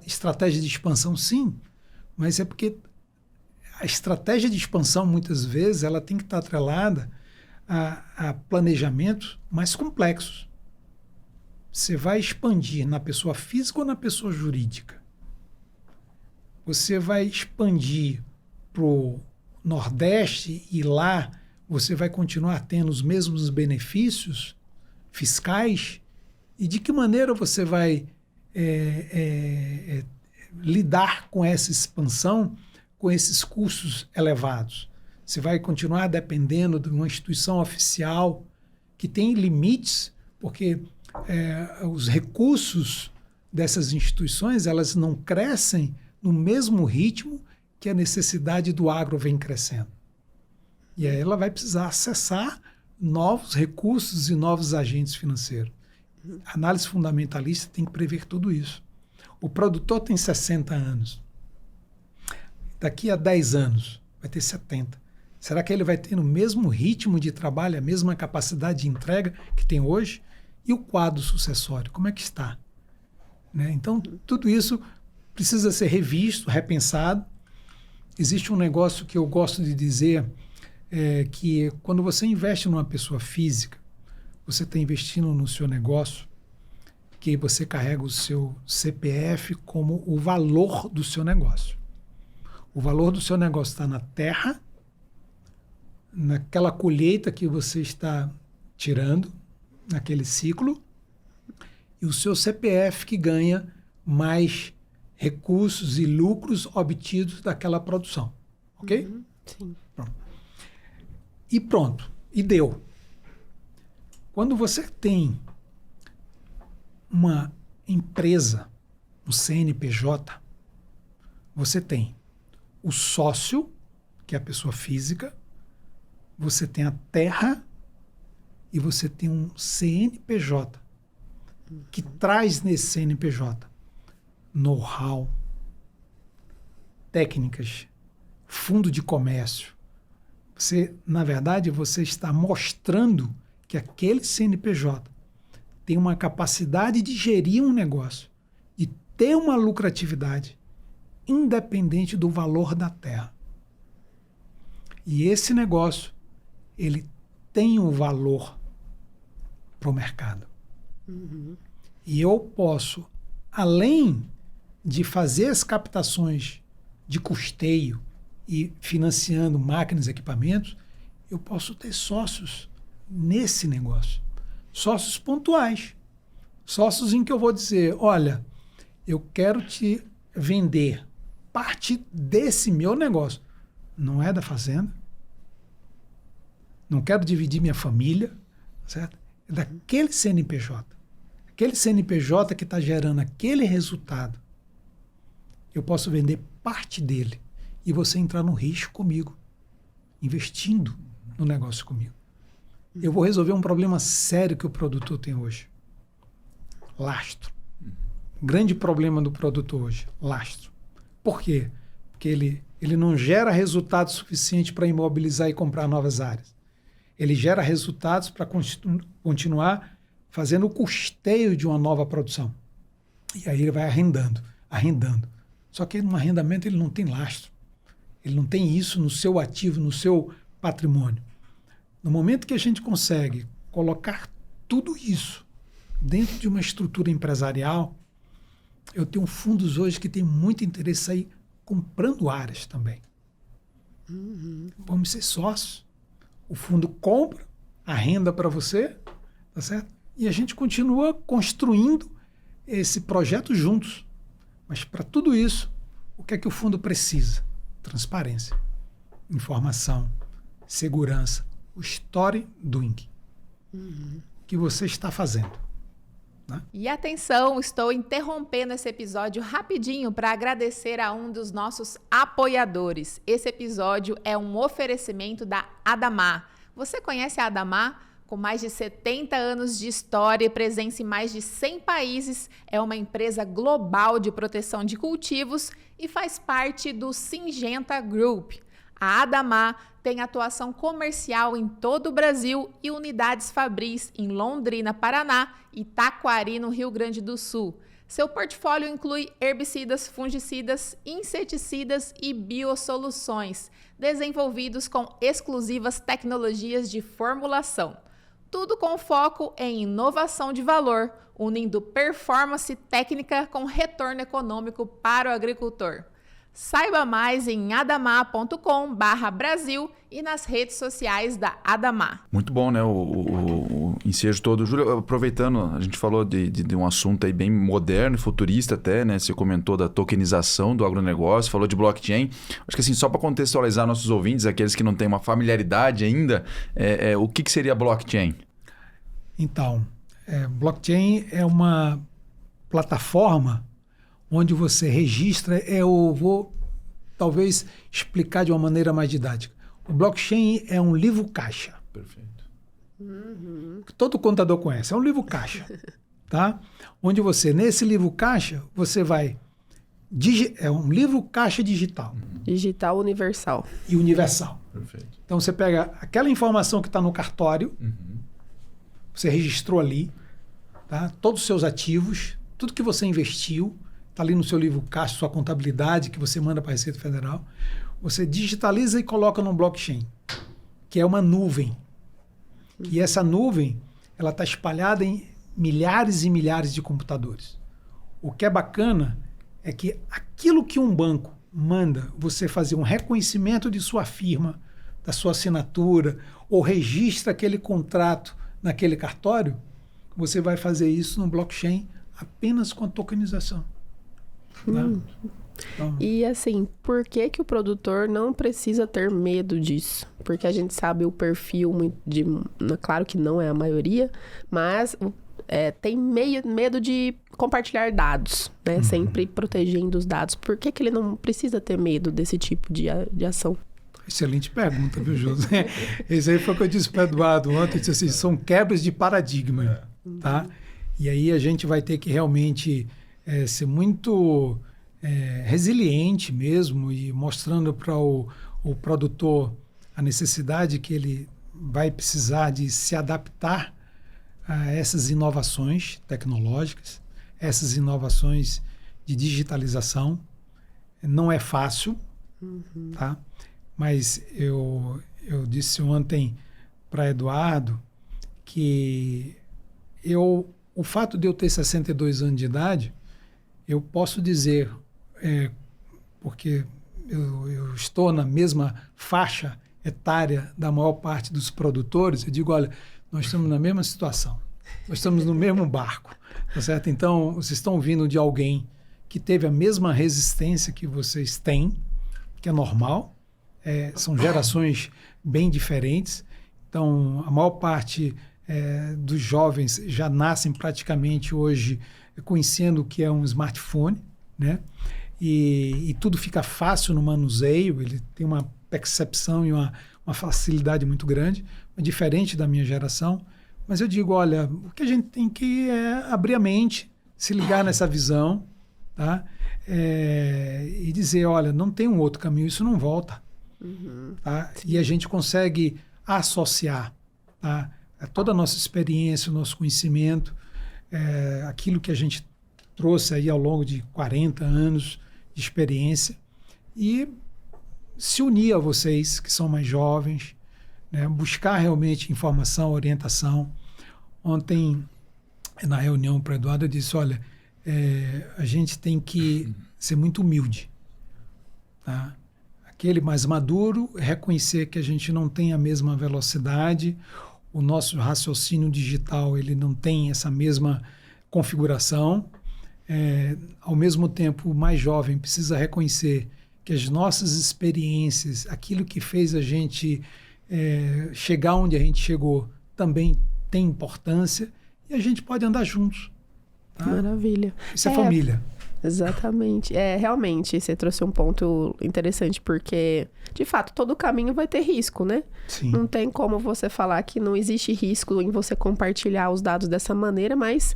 estratégia de expansão, sim, mas é porque a estratégia de expansão, muitas vezes, ela tem que estar atrelada a planejamentos mais complexos. Você vai expandir na pessoa física ou na pessoa jurídica? Você vai expandir para o Nordeste e lá você vai continuar tendo os mesmos benefícios fiscais? E de que maneira você vai lidar com essa expansão, com esses custos elevados? Você vai continuar dependendo de uma instituição oficial que tem limites, porque os recursos dessas instituições elas não crescem no mesmo ritmo que a necessidade do agro vem crescendo. E aí ela vai precisar acessar novos recursos e novos agentes financeiros. A análise fundamentalista tem que prever tudo isso. O produtor tem 60 anos. Daqui a 10 anos vai ter 70. Será que ele vai ter no mesmo ritmo de trabalho, a mesma capacidade de entrega que tem hoje? E o quadro sucessório, como é que está? Né? Então, tudo isso precisa ser revisto, repensado. Existe um negócio que eu gosto de dizer, que quando você investe numa pessoa física, você está investindo no seu negócio, que você carrega o seu CPF como o valor do seu negócio. O valor do seu negócio está na terra, naquela colheita que você está tirando, naquele ciclo, e o seu CPF que ganha mais recursos e lucros obtidos daquela produção. Ok? Sim. Pronto. E pronto. E deu. Quando você tem uma empresa, um CNPJ, você tem o sócio, que é a pessoa física, você tem a terra e você tem um CNPJ, que traz nesse CNPJ know-how, técnicas, fundo de comércio. Você, na verdade, você está mostrando que aquele CNPJ tem uma capacidade de gerir um negócio, de ter uma lucratividade independente do valor da terra. E esse negócio, ele tem um valor para o mercado. E eu posso, além de fazer as captações de custeio e financiando máquinas e equipamentos, eu posso ter sócios nesse negócio. Sócios pontuais. Sócios em que eu vou dizer, olha, eu quero te vender parte desse meu negócio. Não é da fazenda. Não quero dividir minha família, certo? É daquele CNPJ. aquele CNPJ que está gerando aquele resultado, eu posso vender parte dele e você entrar no risco comigo, investindo no negócio comigo. Eu vou resolver um problema sério que o produtor tem hoje. Lastro. Grande problema do produtor hoje, lastro. Por quê? Porque ele não gera resultado suficiente para imobilizar e comprar novas áreas. Ele gera resultados para continuar fazendo o custeio de uma nova produção. E aí ele vai arrendando. Só que no arrendamento ele não tem lastro. Ele não tem isso no seu ativo, no seu patrimônio. No momento que a gente consegue colocar tudo isso dentro de uma estrutura empresarial, eu tenho fundos hoje que têm muito interesse aí comprando áreas também. Vamos ser sócios. O fundo compra, arrenda para você, tá certo? E a gente continua construindo esse projeto juntos. Mas para tudo isso, o que é que o fundo precisa? Transparência, informação, segurança, o story doing que você está fazendo. Né? E atenção, estou interrompendo esse episódio rapidinho para agradecer a um dos nossos apoiadores. Esse episódio é um oferecimento da Adamar. Você conhece a Adamar? Com mais de 70 anos de história e presença em mais de 100 países, é uma empresa global de proteção de cultivos e faz parte do Syngenta Group. A Adamar tem atuação comercial em todo o Brasil e unidades fabris em Londrina, Paraná e Taquari, no Rio Grande do Sul. Seu portfólio inclui herbicidas, fungicidas, inseticidas e biosoluções, desenvolvidos com exclusivas tecnologias de formulação. Tudo com foco em inovação de valor, unindo performance técnica com retorno econômico para o agricultor. Saiba mais em adamar.com/Brasil e nas redes sociais da Adamar. Muito bom, né? O ensejo todo. Júlio, aproveitando, a gente falou de um assunto aí bem moderno, futurista até, né? Você comentou da tokenização do agronegócio, falou de blockchain. Acho que assim, só para contextualizar nossos ouvintes, aqueles que não têm uma familiaridade ainda, o que seria blockchain? Então, blockchain é uma plataforma onde você registra, eu vou talvez explicar de uma maneira mais didática. O blockchain é um livro caixa. Perfeito. Que todo contador conhece. É um livro caixa. Tá? Onde você, nesse livro caixa, você vai... É um livro caixa digital. Digital universal. E universal. Perfeito. Então você pega aquela informação que está no cartório, você registrou ali, tá? Todos os seus ativos, tudo que você investiu, está ali no seu livro caixa, sua contabilidade, que você manda para a Receita Federal. Você digitaliza e coloca no blockchain, que é uma nuvem. E essa nuvem, ela está espalhada em milhares e milhares de computadores. O que é bacana é que aquilo que um banco manda você fazer um reconhecimento de sua firma, da sua assinatura, ou registra aquele contrato naquele cartório, você vai fazer isso no blockchain apenas com a tokenização. Então, e assim, por que o produtor não precisa ter medo disso? Porque a gente sabe o perfil claro que não é a maioria, mas tem medo de compartilhar dados, né? Sempre protegendo os dados. Por que ele não precisa ter medo desse tipo de ação? Excelente pergunta, viu, José? Esse aí foi o que eu disse para o Eduardo ontem, disse assim, são quebras de paradigma, tá? E aí a gente vai ter que realmente ser muito resiliente mesmo e mostrando para o produtor a necessidade que ele vai precisar de se adaptar a essas inovações tecnológicas, essas inovações de digitalização. Não é fácil, tá? Mas eu disse ontem para Eduardo que o fato de eu ter 62 anos de idade, eu posso dizer, porque eu estou na mesma faixa etária da maior parte dos produtores, eu digo, olha, nós estamos na mesma situação, nós estamos no mesmo barco, tá certo? Então, vocês estão vindo de alguém que teve a mesma resistência que vocês têm, que é normal, são gerações bem diferentes, então a maior parte dos jovens já nascem praticamente hoje conhecendo o que é um smartphone, né? E tudo fica fácil no manuseio, ele tem uma percepção e uma facilidade muito grande, diferente da minha geração. Mas eu digo, olha, o que a gente tem que abrir a mente, se ligar nessa visão, tá? E dizer, olha, não tem um outro caminho, isso não volta. Tá? E a gente consegue associar, tá? Toda a nossa experiência, o nosso conhecimento, aquilo que a gente trouxe aí ao longo de 40 anos de experiência, e se unir a vocês que são mais jovens, né? Buscar realmente informação, orientação. Ontem, na reunião para o Eduardo, eu disse, olha, a gente tem que ser muito humilde, tá? Aquele mais maduro, reconhecer que a gente não tem a mesma velocidade, o nosso raciocínio digital ele não tem essa mesma configuração. Ao mesmo tempo, o mais jovem precisa reconhecer que as nossas experiências, aquilo que fez a gente chegar onde a gente chegou, também tem importância e a gente pode andar juntos. Tá? Maravilha. Isso é família. Exatamente. Realmente, você trouxe um ponto interessante, porque, de fato, todo caminho vai ter risco, né? Sim. Não tem como você falar que não existe risco em você compartilhar os dados dessa maneira, mas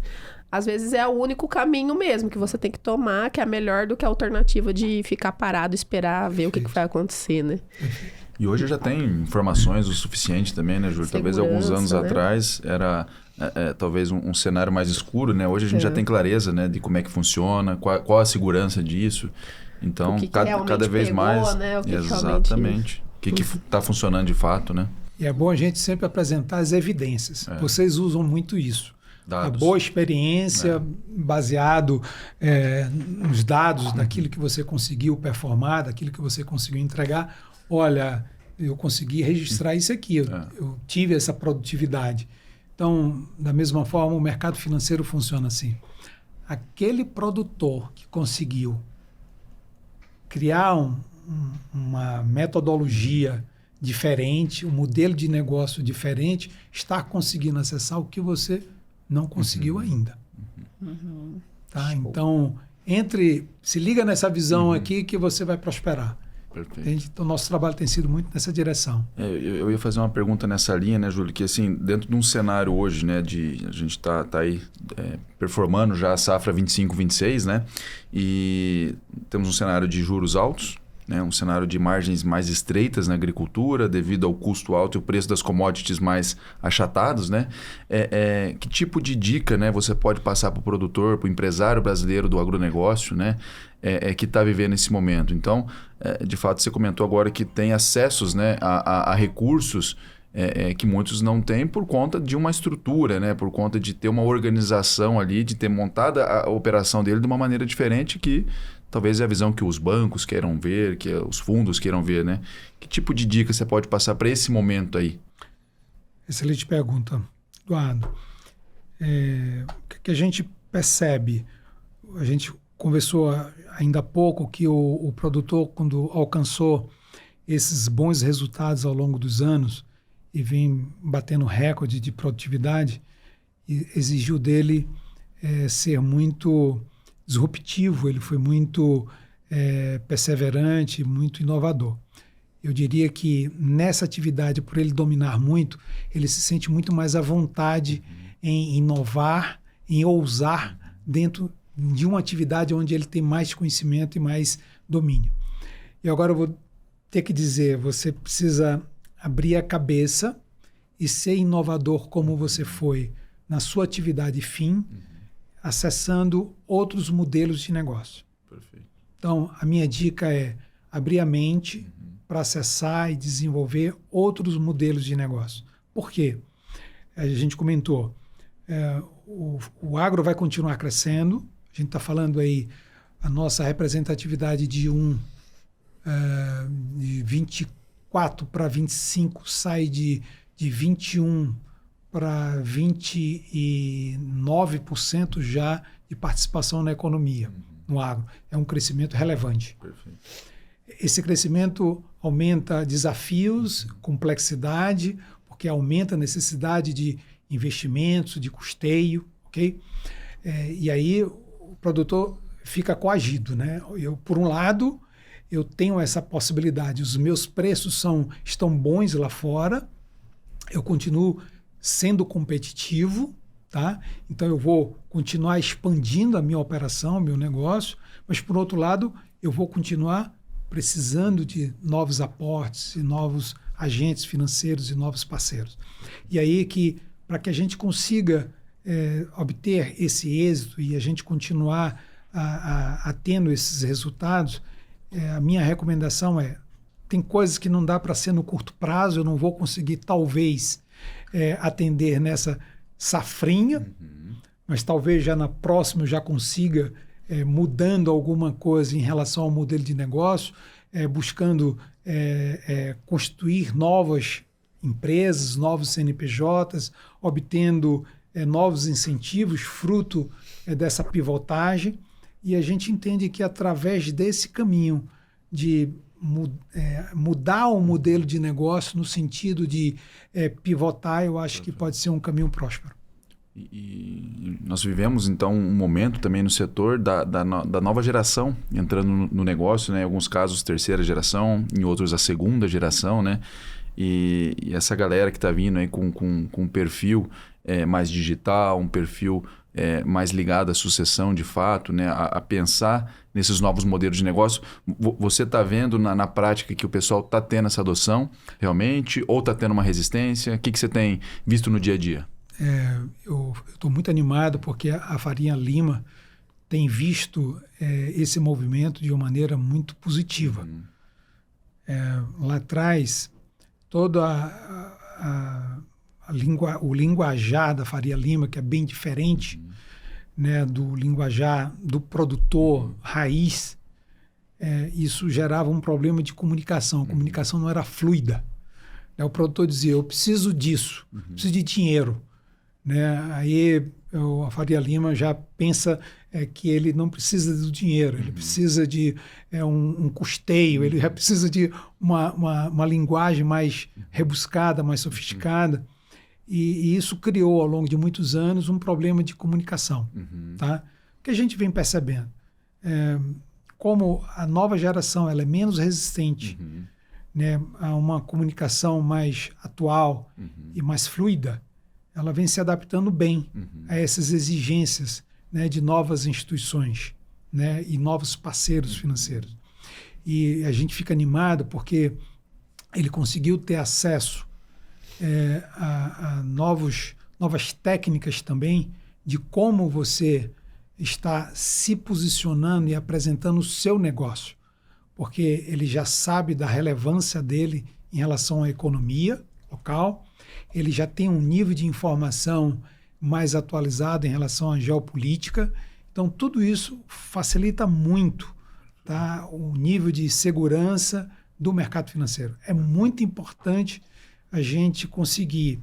às vezes é o único caminho mesmo que você tem que tomar, que é melhor do que a alternativa de ficar parado, esperar, ver o que vai acontecer, né? E hoje já tem informações o suficiente também, né, Júlio? Talvez alguns anos atrás era talvez um cenário mais escuro, né? Hoje a gente já tem clareza, né, de como é que funciona, qual a segurança disso. Então, cada vez pegou, mais... Né? Exatamente. O que está funcionando de fato, né? E é bom a gente sempre apresentar as evidências. Vocês usam muito isso. Dados. A boa experiência baseado nos dados daquilo que você conseguiu performar, daquilo que você conseguiu entregar. Olha, eu consegui registrar isso aqui, eu tive essa produtividade. Então, da mesma forma, o mercado financeiro funciona assim. Aquele produtor que conseguiu criar uma metodologia diferente, um modelo de negócio diferente, está conseguindo acessar o que você não conseguiu ainda. Tá? Então, se liga nessa visão aqui que você vai prosperar. Perfeito. Então, nosso trabalho tem sido muito nessa direção. Eu ia fazer uma pergunta nessa linha, né, Júlio? Que assim, dentro de um cenário hoje, né, a gente está aí performando já a safra 25-26, né? E temos um cenário de juros altos, né, um cenário de margens mais estreitas na agricultura, devido ao custo alto e o preço das commodities mais achatados, né? Que tipo de dica, né, você pode passar para o produtor, para o empresário brasileiro do agronegócio, né, que está vivendo esse momento? Então, de fato, você comentou agora que tem acessos, né, a recursos que muitos não têm por conta de uma estrutura, né, por conta de ter uma organização ali, de ter montada a operação dele de uma maneira diferente que talvez é a visão que os bancos queiram ver, que os fundos queiram ver, né? Que tipo de dica você pode passar para esse momento aí? Excelente pergunta, Eduardo. O que a gente percebe? A gente conversou ainda há pouco que o produtor, quando alcançou esses bons resultados ao longo dos anos e vem batendo recorde de produtividade, exigiu dele ser muito disruptivo, ele foi muito perseverante, muito inovador. Eu diria que nessa atividade, por ele dominar muito, ele se sente muito mais à vontade em inovar, em ousar dentro de uma atividade onde ele tem mais conhecimento e mais domínio. E agora eu vou ter que dizer, você precisa abrir a cabeça e ser inovador como você foi na sua atividade fim, acessando outros modelos de negócio. Perfeito. Então, a minha dica é abrir a mente para acessar e desenvolver outros modelos de negócio. Por quê? A gente comentou, o agro vai continuar crescendo, a gente está falando aí, a nossa representatividade de 24 para 25 sai de 21 para 29% já de participação na economia, no agro. É um crescimento relevante. Perfeito. Esse crescimento aumenta desafios, complexidade, porque aumenta a necessidade de investimentos, de custeio, ok? E aí o produtor fica coagido, né? Por um lado, eu tenho essa possibilidade, os meus preços estão bons lá fora, eu continuo sendo competitivo, tá? Então eu vou continuar expandindo a minha operação, meu negócio, mas por outro lado, eu vou continuar precisando de novos aportes e novos agentes financeiros e novos parceiros. E aí para que a gente consiga obter esse êxito e a gente continuar tendo esses resultados, a minha recomendação tem coisas que não dá para ser no curto prazo, eu não vou conseguir talvez atender nessa safrinha, mas talvez já na próxima eu já consiga mudando alguma coisa em relação ao modelo de negócio, buscando constituir novas empresas, novos CNPJs, obtendo novos incentivos, fruto dessa pivotagem. E a gente entende que através desse caminho de mudar o modelo de negócio no sentido de pivotar, eu acho que pode ser um caminho próspero. E nós vivemos, então, um momento também no setor da nova geração entrando no negócio, né? Em alguns casos, terceira geração, em outros, a segunda geração, né? E essa galera que está vindo aí com um perfil mais digital, um perfil mais ligado à sucessão, de fato, né? A pensar nesses novos modelos de negócio. Você está vendo na prática que o pessoal está tendo essa adoção realmente ou está tendo uma resistência? O que você tem visto no dia a dia? Eu estou muito animado porque a Faria Lima tem visto esse movimento de uma maneira muito positiva. Lá atrás, todo o linguajar da Faria Lima, que é bem diferente né, do linguajar do produtor raiz, isso gerava um problema de comunicação. A comunicação não era fluida. O produtor dizia, eu preciso disso, preciso de dinheiro. Né? Aí a Faria Lima já pensa que ele não precisa do dinheiro, ele precisa de um custeio, ele já precisa de uma linguagem mais rebuscada, mais sofisticada. E isso criou, ao longo de muitos anos, um problema de comunicação. Tá? O que a gente vem percebendo? Como a nova geração ela é menos resistente né, a uma comunicação mais atual e mais fluida, ela vem se adaptando bem a essas exigências né, de novas instituições né, e novos parceiros financeiros. E a gente fica animado porque ele conseguiu ter acesso a novas técnicas também de como você está se posicionando e apresentando o seu negócio. Porque ele já sabe da relevância dele em relação à economia local, ele já tem um nível de informação mais atualizado em relação à geopolítica. Então, tudo isso facilita muito tá, o nível de segurança do mercado financeiro. É muito importante a gente conseguir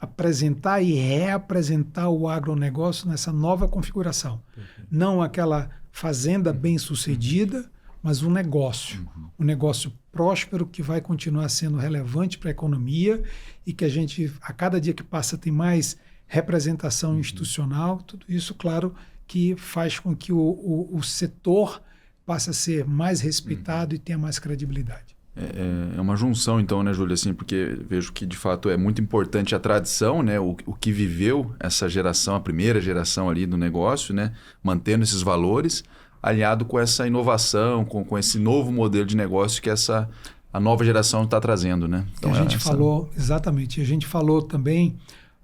apresentar e reapresentar o agronegócio nessa nova configuração. Não aquela fazenda bem-sucedida, mas um negócio próspero que vai continuar sendo relevante para a economia e que a gente, a cada dia que passa, tem mais representação institucional. Tudo isso, claro, que faz com que o setor passe a ser mais respeitado e tenha mais credibilidade. É uma junção, então, né, Júlio? Assim, porque vejo que, de fato, é muito importante a tradição, né? O que viveu essa geração, a primeira geração ali do negócio, né? Mantendo esses valores, aliado com essa inovação, com esse novo modelo de negócio que a nova geração está trazendo, né? Então, a gente falou, exatamente, a gente falou também,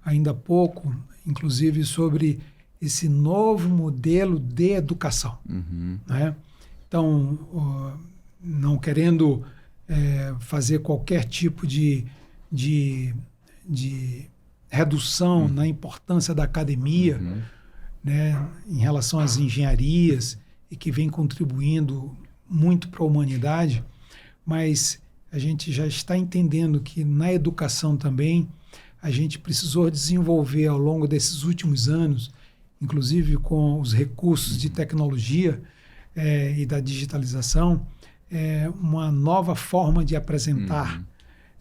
ainda há pouco, inclusive, sobre esse novo modelo de educação. Né? Então, não querendo fazer qualquer tipo de redução na importância da academia, né, em relação às engenharias, e que vem contribuindo muito para a humanidade, mas a gente já está entendendo que na educação também a gente precisou desenvolver ao longo desses últimos anos, inclusive com os recursos de tecnologia e da digitalização, uma nova forma de apresentar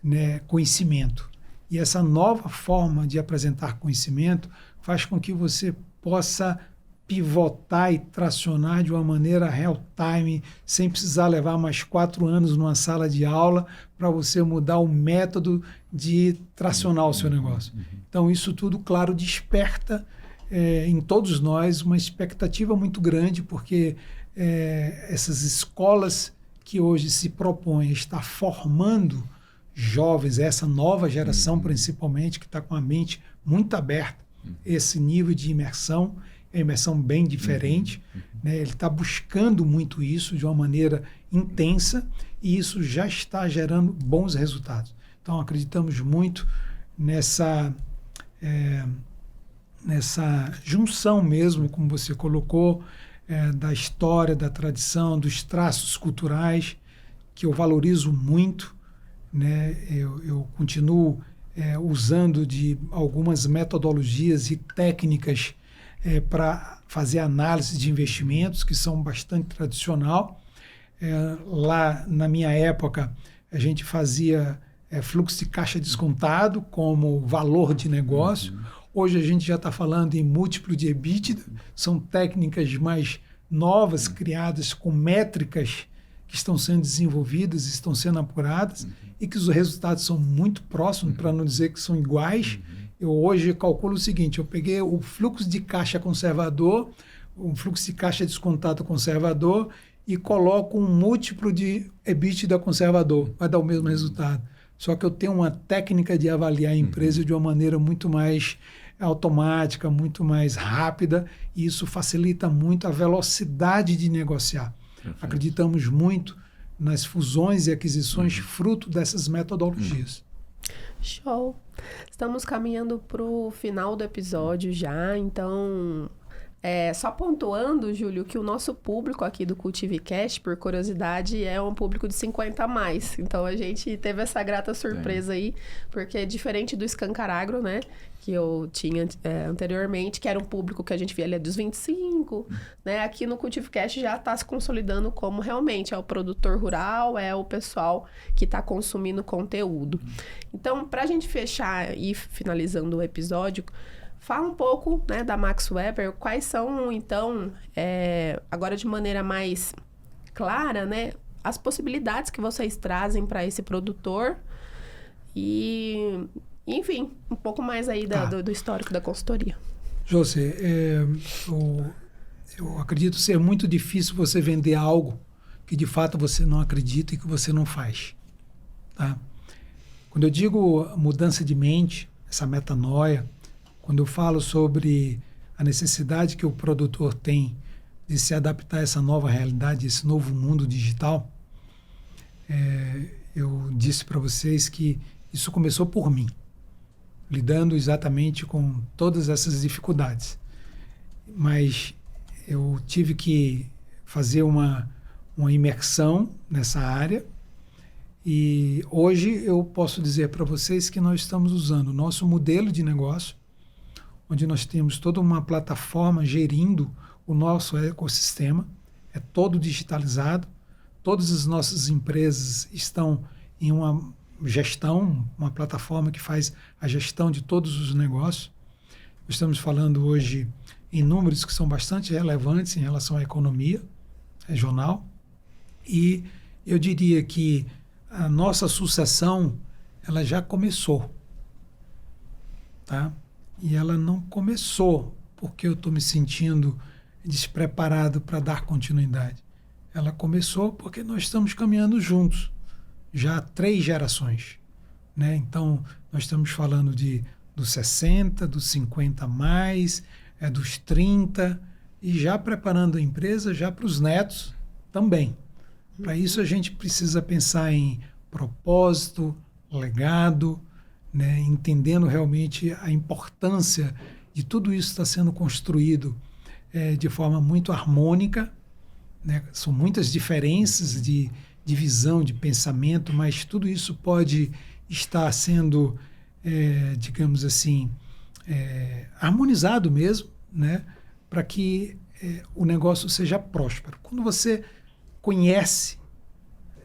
né, conhecimento. E essa nova forma de apresentar conhecimento faz com que você possa pivotar e tracionar de uma maneira real-time, sem precisar levar mais 4 anos numa sala de aula para você mudar o método de tracionar o seu negócio. Então, isso tudo, claro, desperta em todos nós uma expectativa muito grande, porque essas escolas que hoje se propõem a estar formando jovens, essa nova geração principalmente, que está com a mente muito aberta, esse nível de imersão, é uma imersão bem diferente, né? Ele está buscando muito isso de uma maneira intensa e isso já está gerando bons resultados. Então, acreditamos muito nessa junção mesmo, como você colocou, da história, da tradição, dos traços culturais, que eu valorizo muito, né? Eu continuo usando de algumas metodologias e técnicas para fazer análise de investimentos, que são bastante tradicional. Lá, na minha época, a gente fazia fluxo de caixa descontado como valor de negócio. Hoje a gente já está falando em múltiplo de EBITDA. São técnicas mais novas, criadas com métricas que estão sendo desenvolvidas, estão sendo apuradas e que os resultados são muito próximos, para não dizer que são iguais. Eu hoje calculo o seguinte: eu peguei o fluxo de caixa conservador, o fluxo de caixa descontado conservador e coloco um múltiplo de EBITDA conservador. Vai dar o mesmo resultado. Só que eu tenho uma técnica de avaliar a empresa de uma maneira muito mais automática, muito mais rápida, e isso facilita muito a velocidade de negociar. Perfeito. Acreditamos muito nas fusões e aquisições fruto dessas metodologias. Show! Estamos caminhando para o final do episódio já, então... só pontuando, Júlio, que o nosso público aqui do CultiveCast, por curiosidade, é um público de 50 a mais. Então, a gente teve essa grata surpresa aí, porque diferente do Escancaragro, né, que eu tinha anteriormente, que era um público que a gente via ali dos 25, né, aqui no CultiveCast já está se consolidando como realmente é o produtor rural, é o pessoal que está consumindo conteúdo. Então, para a gente fechar e finalizando o episódio... Fala um pouco, né, da Max Weber, quais são, então, agora de maneira mais clara, né, as possibilidades que vocês trazem para esse produtor e, enfim, um pouco mais aí do histórico da consultoria. José, eu acredito ser muito difícil você vender algo que de fato você não acredita e que você não faz, tá? Quando eu digo mudança de mente, essa metanoia, quando eu falo sobre a necessidade que o produtor tem de se adaptar a essa nova realidade, esse novo mundo digital, eu disse para vocês que isso começou por mim, lidando exatamente com todas essas dificuldades. Mas eu tive que fazer uma imersão nessa área e hoje eu posso dizer para vocês que nós estamos usando o nosso modelo de negócio, onde nós temos toda uma plataforma gerindo o nosso ecossistema, é todo digitalizado, todas as nossas empresas estão em uma gestão, uma plataforma que faz a gestão de todos os negócios. Estamos falando hoje em números que são bastante relevantes em relação à economia regional e eu diria que a nossa sucessão, ela já começou, tá? E ela não começou porque eu estou me sentindo despreparado para dar continuidade. Ela começou porque nós estamos caminhando juntos, já há 3 gerações, né? Então, nós estamos falando dos 60, dos 50 a mais, dos 30, e já preparando a empresa já para os netos também. Para isso, a gente precisa pensar em propósito, legado, né, entendendo realmente a importância de tudo isso estar sendo construído de forma muito harmônica, né? São muitas diferenças de visão, de pensamento, mas tudo isso pode estar sendo, digamos assim, harmonizado mesmo, né, para que o negócio seja próspero. Quando você conhece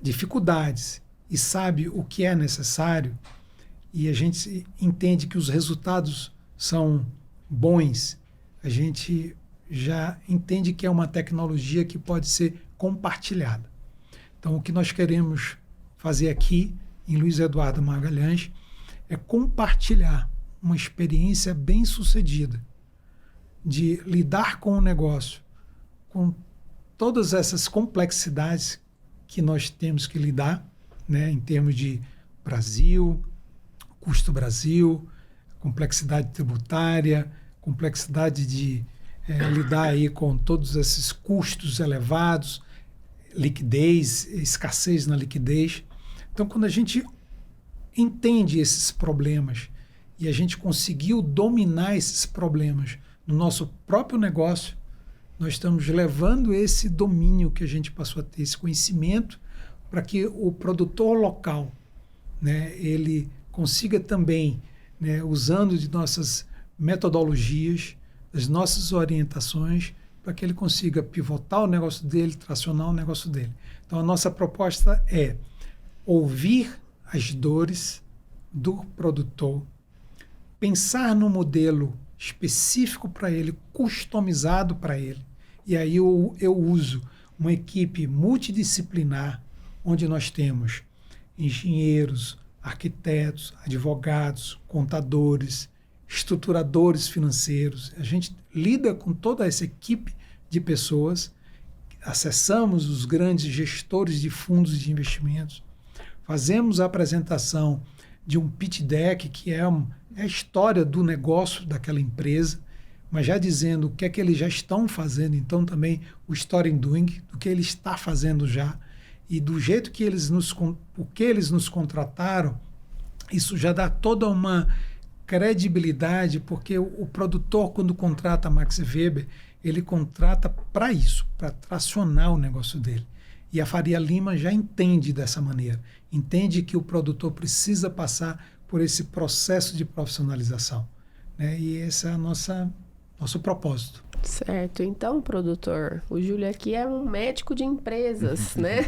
dificuldades e sabe o que é necessário, e a gente entende que os resultados são bons, a gente já entende que é uma tecnologia que pode ser compartilhada. Então, o que nós queremos fazer aqui em Luiz Eduardo Magalhães é compartilhar uma experiência bem-sucedida de lidar com o negócio, com todas essas complexidades que nós temos que lidar, né, em termos de Brasil, custo Brasil, complexidade tributária, complexidade de lidar aí com todos esses custos elevados, liquidez, escassez na liquidez. Então, quando a gente entende esses problemas e a gente conseguiu dominar esses problemas no nosso próprio negócio, nós estamos levando esse domínio que a gente passou a ter, esse conhecimento, para que o produtor local, né, ele consiga também, né, usando de nossas metodologias, das nossas orientações, para que ele consiga pivotar o negócio dele, tracionar o negócio dele. Então, a nossa proposta é ouvir as dores do produtor, pensar no modelo específico para ele, customizado para ele. E aí eu uso uma equipe multidisciplinar, onde nós temos engenheiros, arquitetos, advogados, contadores, estruturadores financeiros. A gente lida com toda essa equipe de pessoas, acessamos os grandes gestores de fundos de investimentos, fazemos a apresentação de um pitch deck, que é a história do negócio daquela empresa, mas já dizendo o que é que eles já estão fazendo, então também o story doing, do que ele está fazendo já, e do jeito que eles nos contrataram, isso já dá toda uma credibilidade, porque o produtor, quando contrata a Max Weber, ele contrata para isso, para tracionar o negócio dele. E a Faria Lima já entende dessa maneira, entende que o produtor precisa passar por esse processo de profissionalização, né? E esse é nosso propósito. Certo. Então, produtor, o Júlio aqui é um médico de empresas, né?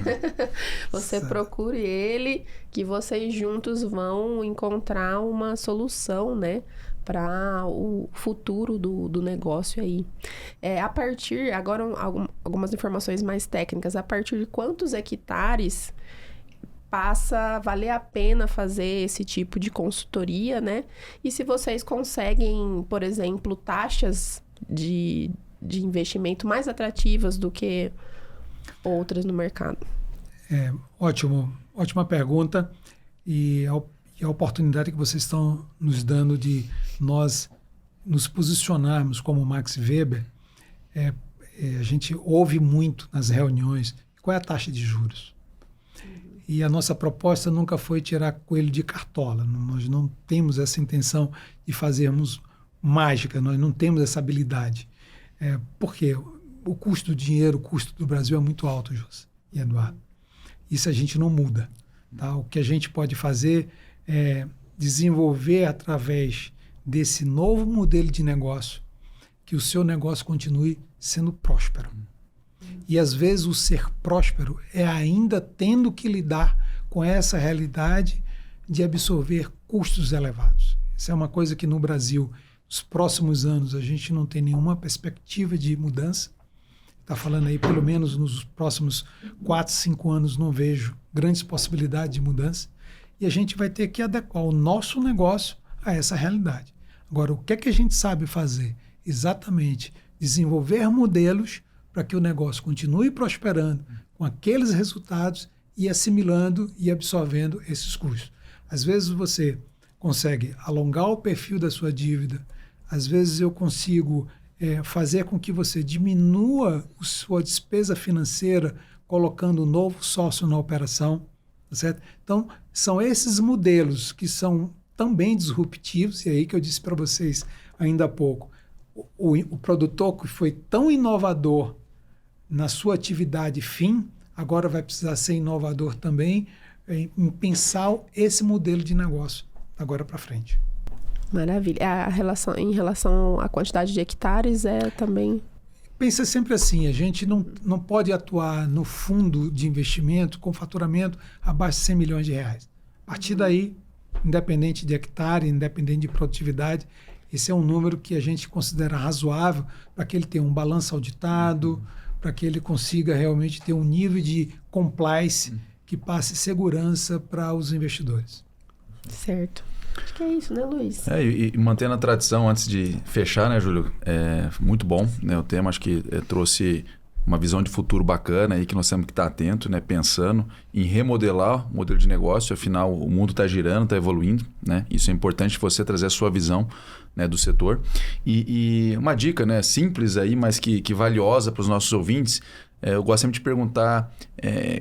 Você certo. Procure ele, que vocês juntos vão encontrar uma solução, né? Para o futuro do negócio aí. A partir, agora algumas informações mais técnicas, a partir de quantos hectares passa a valer a pena fazer esse tipo de consultoria, né? E se vocês conseguem, por exemplo, taxas de investimento mais atrativas do que outras no mercado? Ótima pergunta. E a oportunidade que vocês estão nos dando de nós nos posicionarmos como Max Weber, a gente ouve muito nas reuniões qual é a taxa de juros. E a nossa proposta nunca foi tirar coelho de cartola. Nós não temos essa intenção de fazermos mágica, nós não temos essa habilidade. Por quê? O custo do dinheiro, o custo do Brasil é muito alto, José e Eduardo. Isso a gente não muda. Tá? O que a gente pode fazer é desenvolver através desse novo modelo de negócio que o seu negócio continue sendo próspero. E às vezes o ser próspero é ainda tendo que lidar com essa realidade de absorver custos elevados. Isso é uma coisa que no Brasil, nos próximos anos, a gente não tem nenhuma perspectiva de mudança. Está falando aí, pelo menos nos próximos 4, 5 anos, não vejo grandes possibilidades de mudança. E a gente vai ter que adequar o nosso negócio a essa realidade. Agora, o que é que a gente sabe fazer? Exatamente desenvolver modelos para que o negócio continue prosperando com aqueles resultados e assimilando e absorvendo esses custos. Às vezes você consegue alongar o perfil da sua dívida, às vezes eu consigo fazer com que você diminua a sua despesa financeira colocando um novo sócio na operação, tá certo? Então, são esses modelos que são também disruptivos, e aí que eu disse para vocês ainda há pouco, o produtor que foi tão inovador na sua atividade fim, agora vai precisar ser inovador também em pensar esse modelo de negócio agora para frente. Maravilha. Em relação à quantidade de hectares, também... Pensa sempre assim, a gente não pode atuar no fundo de investimento com faturamento abaixo de 100 milhões de reais. A partir daí, independente de hectare, independente de produtividade. Esse é um número que a gente considera razoável para que ele tenha um balanço auditado, para que ele consiga realmente ter um nível de compliance que passe segurança para os investidores. Certo. Acho que é isso, né, Luiz? E mantendo a tradição, antes de fechar, né, Júlio? Muito bom, né? O tema acho que trouxe uma visão de futuro bacana aí que nós temos que estar atento, né? Pensando em remodelar o modelo de negócio. Afinal, o mundo está girando, está evoluindo, né? Isso é importante você trazer a sua visão, né, do setor. E uma dica, né, simples aí, mas que valiosa para os nossos ouvintes. Eu gosto sempre de perguntar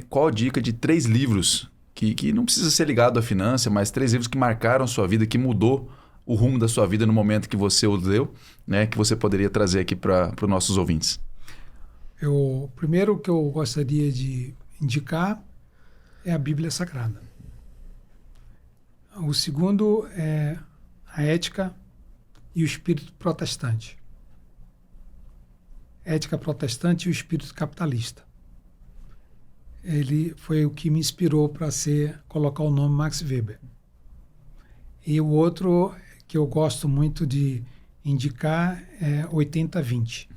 qual a dica de 3 livros que não precisa ser ligado à finança, mas 3 livros que marcaram a sua vida, que mudou o rumo da sua vida no momento que você os leu, né, que você poderia trazer aqui para os nossos ouvintes. O primeiro que eu gostaria de indicar é a Bíblia Sagrada. O segundo é a Ética e o Espírito Protestante. Ética Protestante e o Espírito Capitalista. Ele foi o que me inspirou para colocar o nome Max Weber. E o outro que eu gosto muito de indicar é 80-20,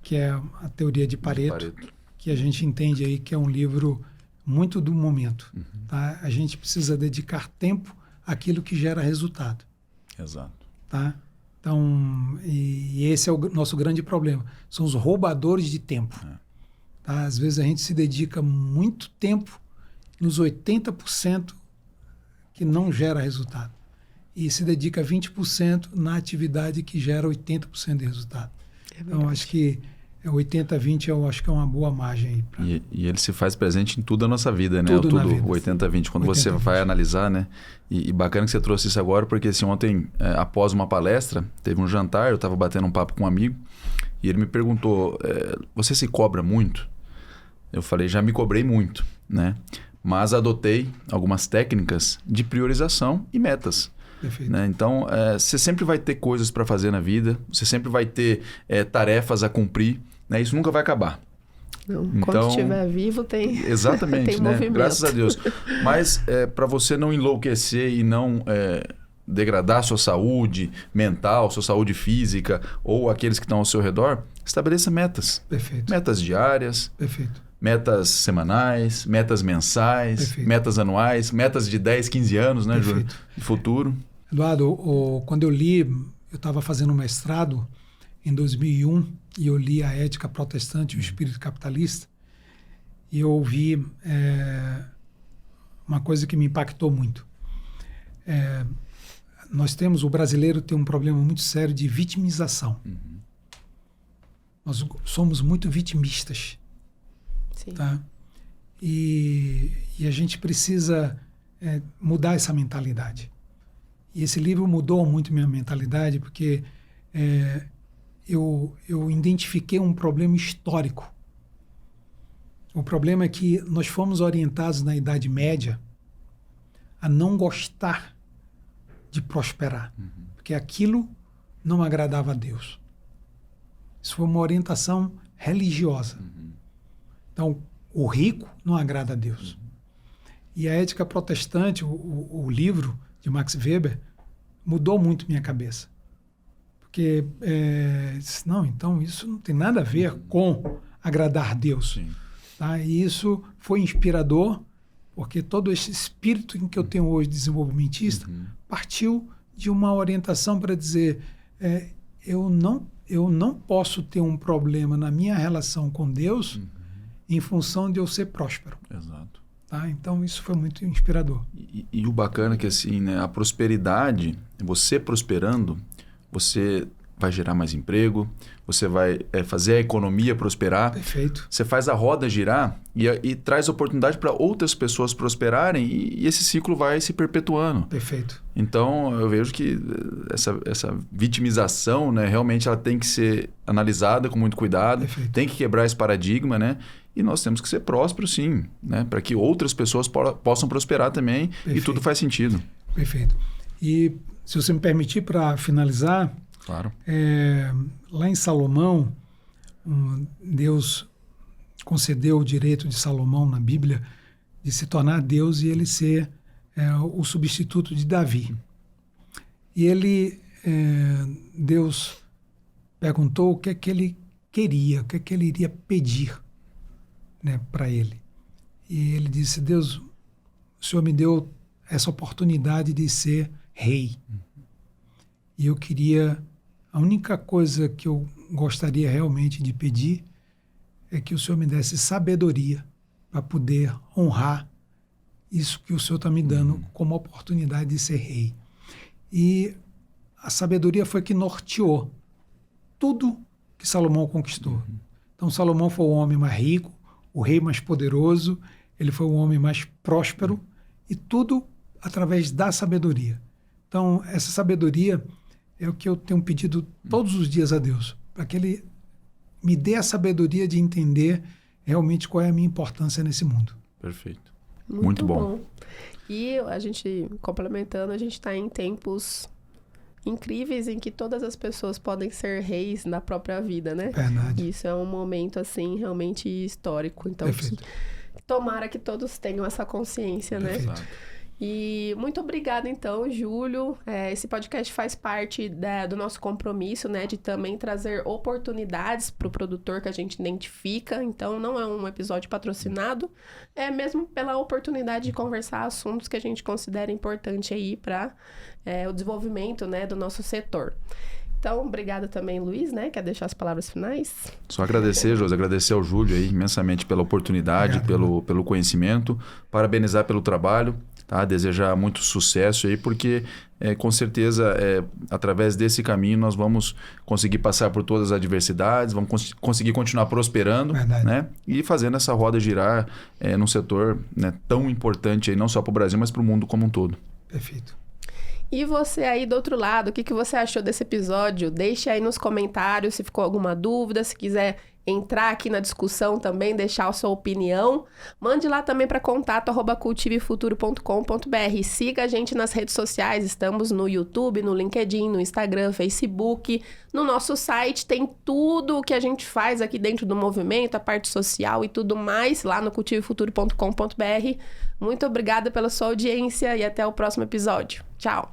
que é a teoria de Pareto, que a gente entende aí que é um livro muito do momento. Tá? A gente precisa dedicar tempo àquilo que gera resultado. Exato. Tá? Então, e esse é o nosso grande problema. São os roubadores de tempo. Tá? Às vezes a gente se dedica muito tempo nos 80% que não gera resultado. E se dedica 20% na atividade que gera 80% de resultado. Então, acho que 80-20 eu acho que é uma boa margem aí. Pra... E ele se faz presente em tudo a nossa vida, né? Tudo na vida. 80-20. Quando 80-20. você vai analisar, né? E bacana que você trouxe isso agora, porque assim, ontem, após uma palestra, teve um jantar, eu estava batendo um papo com um amigo, e ele me perguntou, você se cobra muito? Eu falei, já me cobrei muito, né? Mas adotei algumas técnicas de priorização e metas. Perfeito. Né? Então, você sempre vai ter coisas para fazer na vida, você sempre vai ter tarefas a cumprir, né? Isso nunca vai acabar. Não, enquanto estiver vivo, tem, exatamente, tem né? movimento. Graças a Deus. Mas para você não enlouquecer e não degradar sua saúde mental, sua saúde física ou aqueles que estão ao seu redor, estabeleça metas. Perfeito. Metas diárias. Perfeito. Metas semanais, metas mensais, Perfeito. metas anuais, metas de 10, 15 anos, né, Júlio? De futuro. Eduardo, quando eu li, eu estava fazendo um mestrado em 2001 e eu li a Ética Protestante e o Espírito Capitalista e eu ouvi uma coisa que me impactou muito. O brasileiro tem um problema muito sério de vitimização. Nós somos muito vitimistas. Sim. Tá? E a gente precisa mudar essa mentalidade. E esse livro mudou muito minha mentalidade porque eu identifiquei um problema histórico. O problema é que nós fomos orientados na Idade Média a não gostar de prosperar, porque aquilo não agradava a Deus. Isso foi uma orientação religiosa. Então, o rico não agrada a Deus. E a Ética Protestante, o livro de Max Weber, mudou muito minha cabeça. Porque, não, então isso não tem nada a ver com agradar a Deus. Tá? E isso foi inspirador, porque todo esse espírito em que eu tenho hoje, desenvolvimentista, partiu de uma orientação para dizer, eu não posso ter um problema na minha relação com Deus em função de eu ser próspero. Exato. Tá? Então, isso foi muito inspirador. E o bacana é que assim, né, a prosperidade, você prosperando, você vai gerar mais emprego, você vai fazer a economia prosperar. Perfeito. Você faz a roda girar e traz oportunidade para outras pessoas prosperarem e esse ciclo vai se perpetuando. Perfeito. Então, eu vejo que essa vitimização, né, realmente ela tem que ser analisada com muito cuidado. Perfeito. Tem que quebrar esse paradigma, né? E nós temos que ser prósperos, sim, né? Para que outras pessoas possam prosperar também. Perfeito. E tudo faz sentido. Perfeito. E, se você me permitir, para finalizar, Claro. Lá em Salomão, Deus concedeu o direito de Salomão na Bíblia de se tornar Deus e ele ser o substituto de Davi. E Deus perguntou o que é que ele queria, o que é que ele iria pedir, né, para ele. E ele disse: Deus, o Senhor me deu essa oportunidade de ser rei. E eu queria, a única coisa que eu gostaria realmente de pedir é que o Senhor me desse sabedoria para poder honrar isso que o Senhor está me dando como oportunidade de ser rei. E a sabedoria foi que norteou tudo que Salomão conquistou. Então, Salomão foi o homem mais rico, o rei mais poderoso, ele foi o homem mais próspero, e tudo através da sabedoria. Então, essa sabedoria é o que eu tenho pedido todos os dias a Deus, para que Ele me dê a sabedoria de entender realmente qual é a minha importância nesse mundo. Perfeito. Muito bom. E a gente, complementando, a gente está em tempos incríveis em que todas as pessoas podem ser reis na própria vida, né? Verdade. Isso é um momento, assim, realmente histórico. Então, Perfeito. tomara que todos tenham essa consciência, né? Perfeito. E muito obrigada, então, Júlio. Esse podcast faz parte do nosso compromisso, né? De também trazer oportunidades para o produtor que a gente identifica. Então, não é um episódio patrocinado. É mesmo pela oportunidade de conversar assuntos que a gente considera importante aí para o desenvolvimento, né, do nosso setor. Então, obrigada também, Luiz, né? Quer deixar as palavras finais? Só agradecer, Josi, agradecer ao Júlio aí imensamente pela oportunidade, pelo conhecimento, parabenizar pelo trabalho, tá? Desejar muito sucesso aí, porque com certeza através desse caminho nós vamos conseguir passar por todas as adversidades, vamos conseguir continuar prosperando, né? E fazendo essa roda girar num setor, né, tão importante aí, não só para o Brasil, mas para o mundo como um todo. Perfeito. E você aí do outro lado, o que você achou desse episódio? Deixe aí nos comentários se ficou alguma dúvida, se quiser entrar aqui na discussão também, deixar a sua opinião. Mande lá também para contato@cultivefuturo.com.br. Siga a gente nas redes sociais, estamos no YouTube, no LinkedIn, no Instagram, Facebook. No nosso site tem tudo o que a gente faz aqui dentro do movimento, a parte social e tudo mais, lá no cultivefuturo.com.br. Muito obrigada pela sua audiência e até o próximo episódio. Tchau!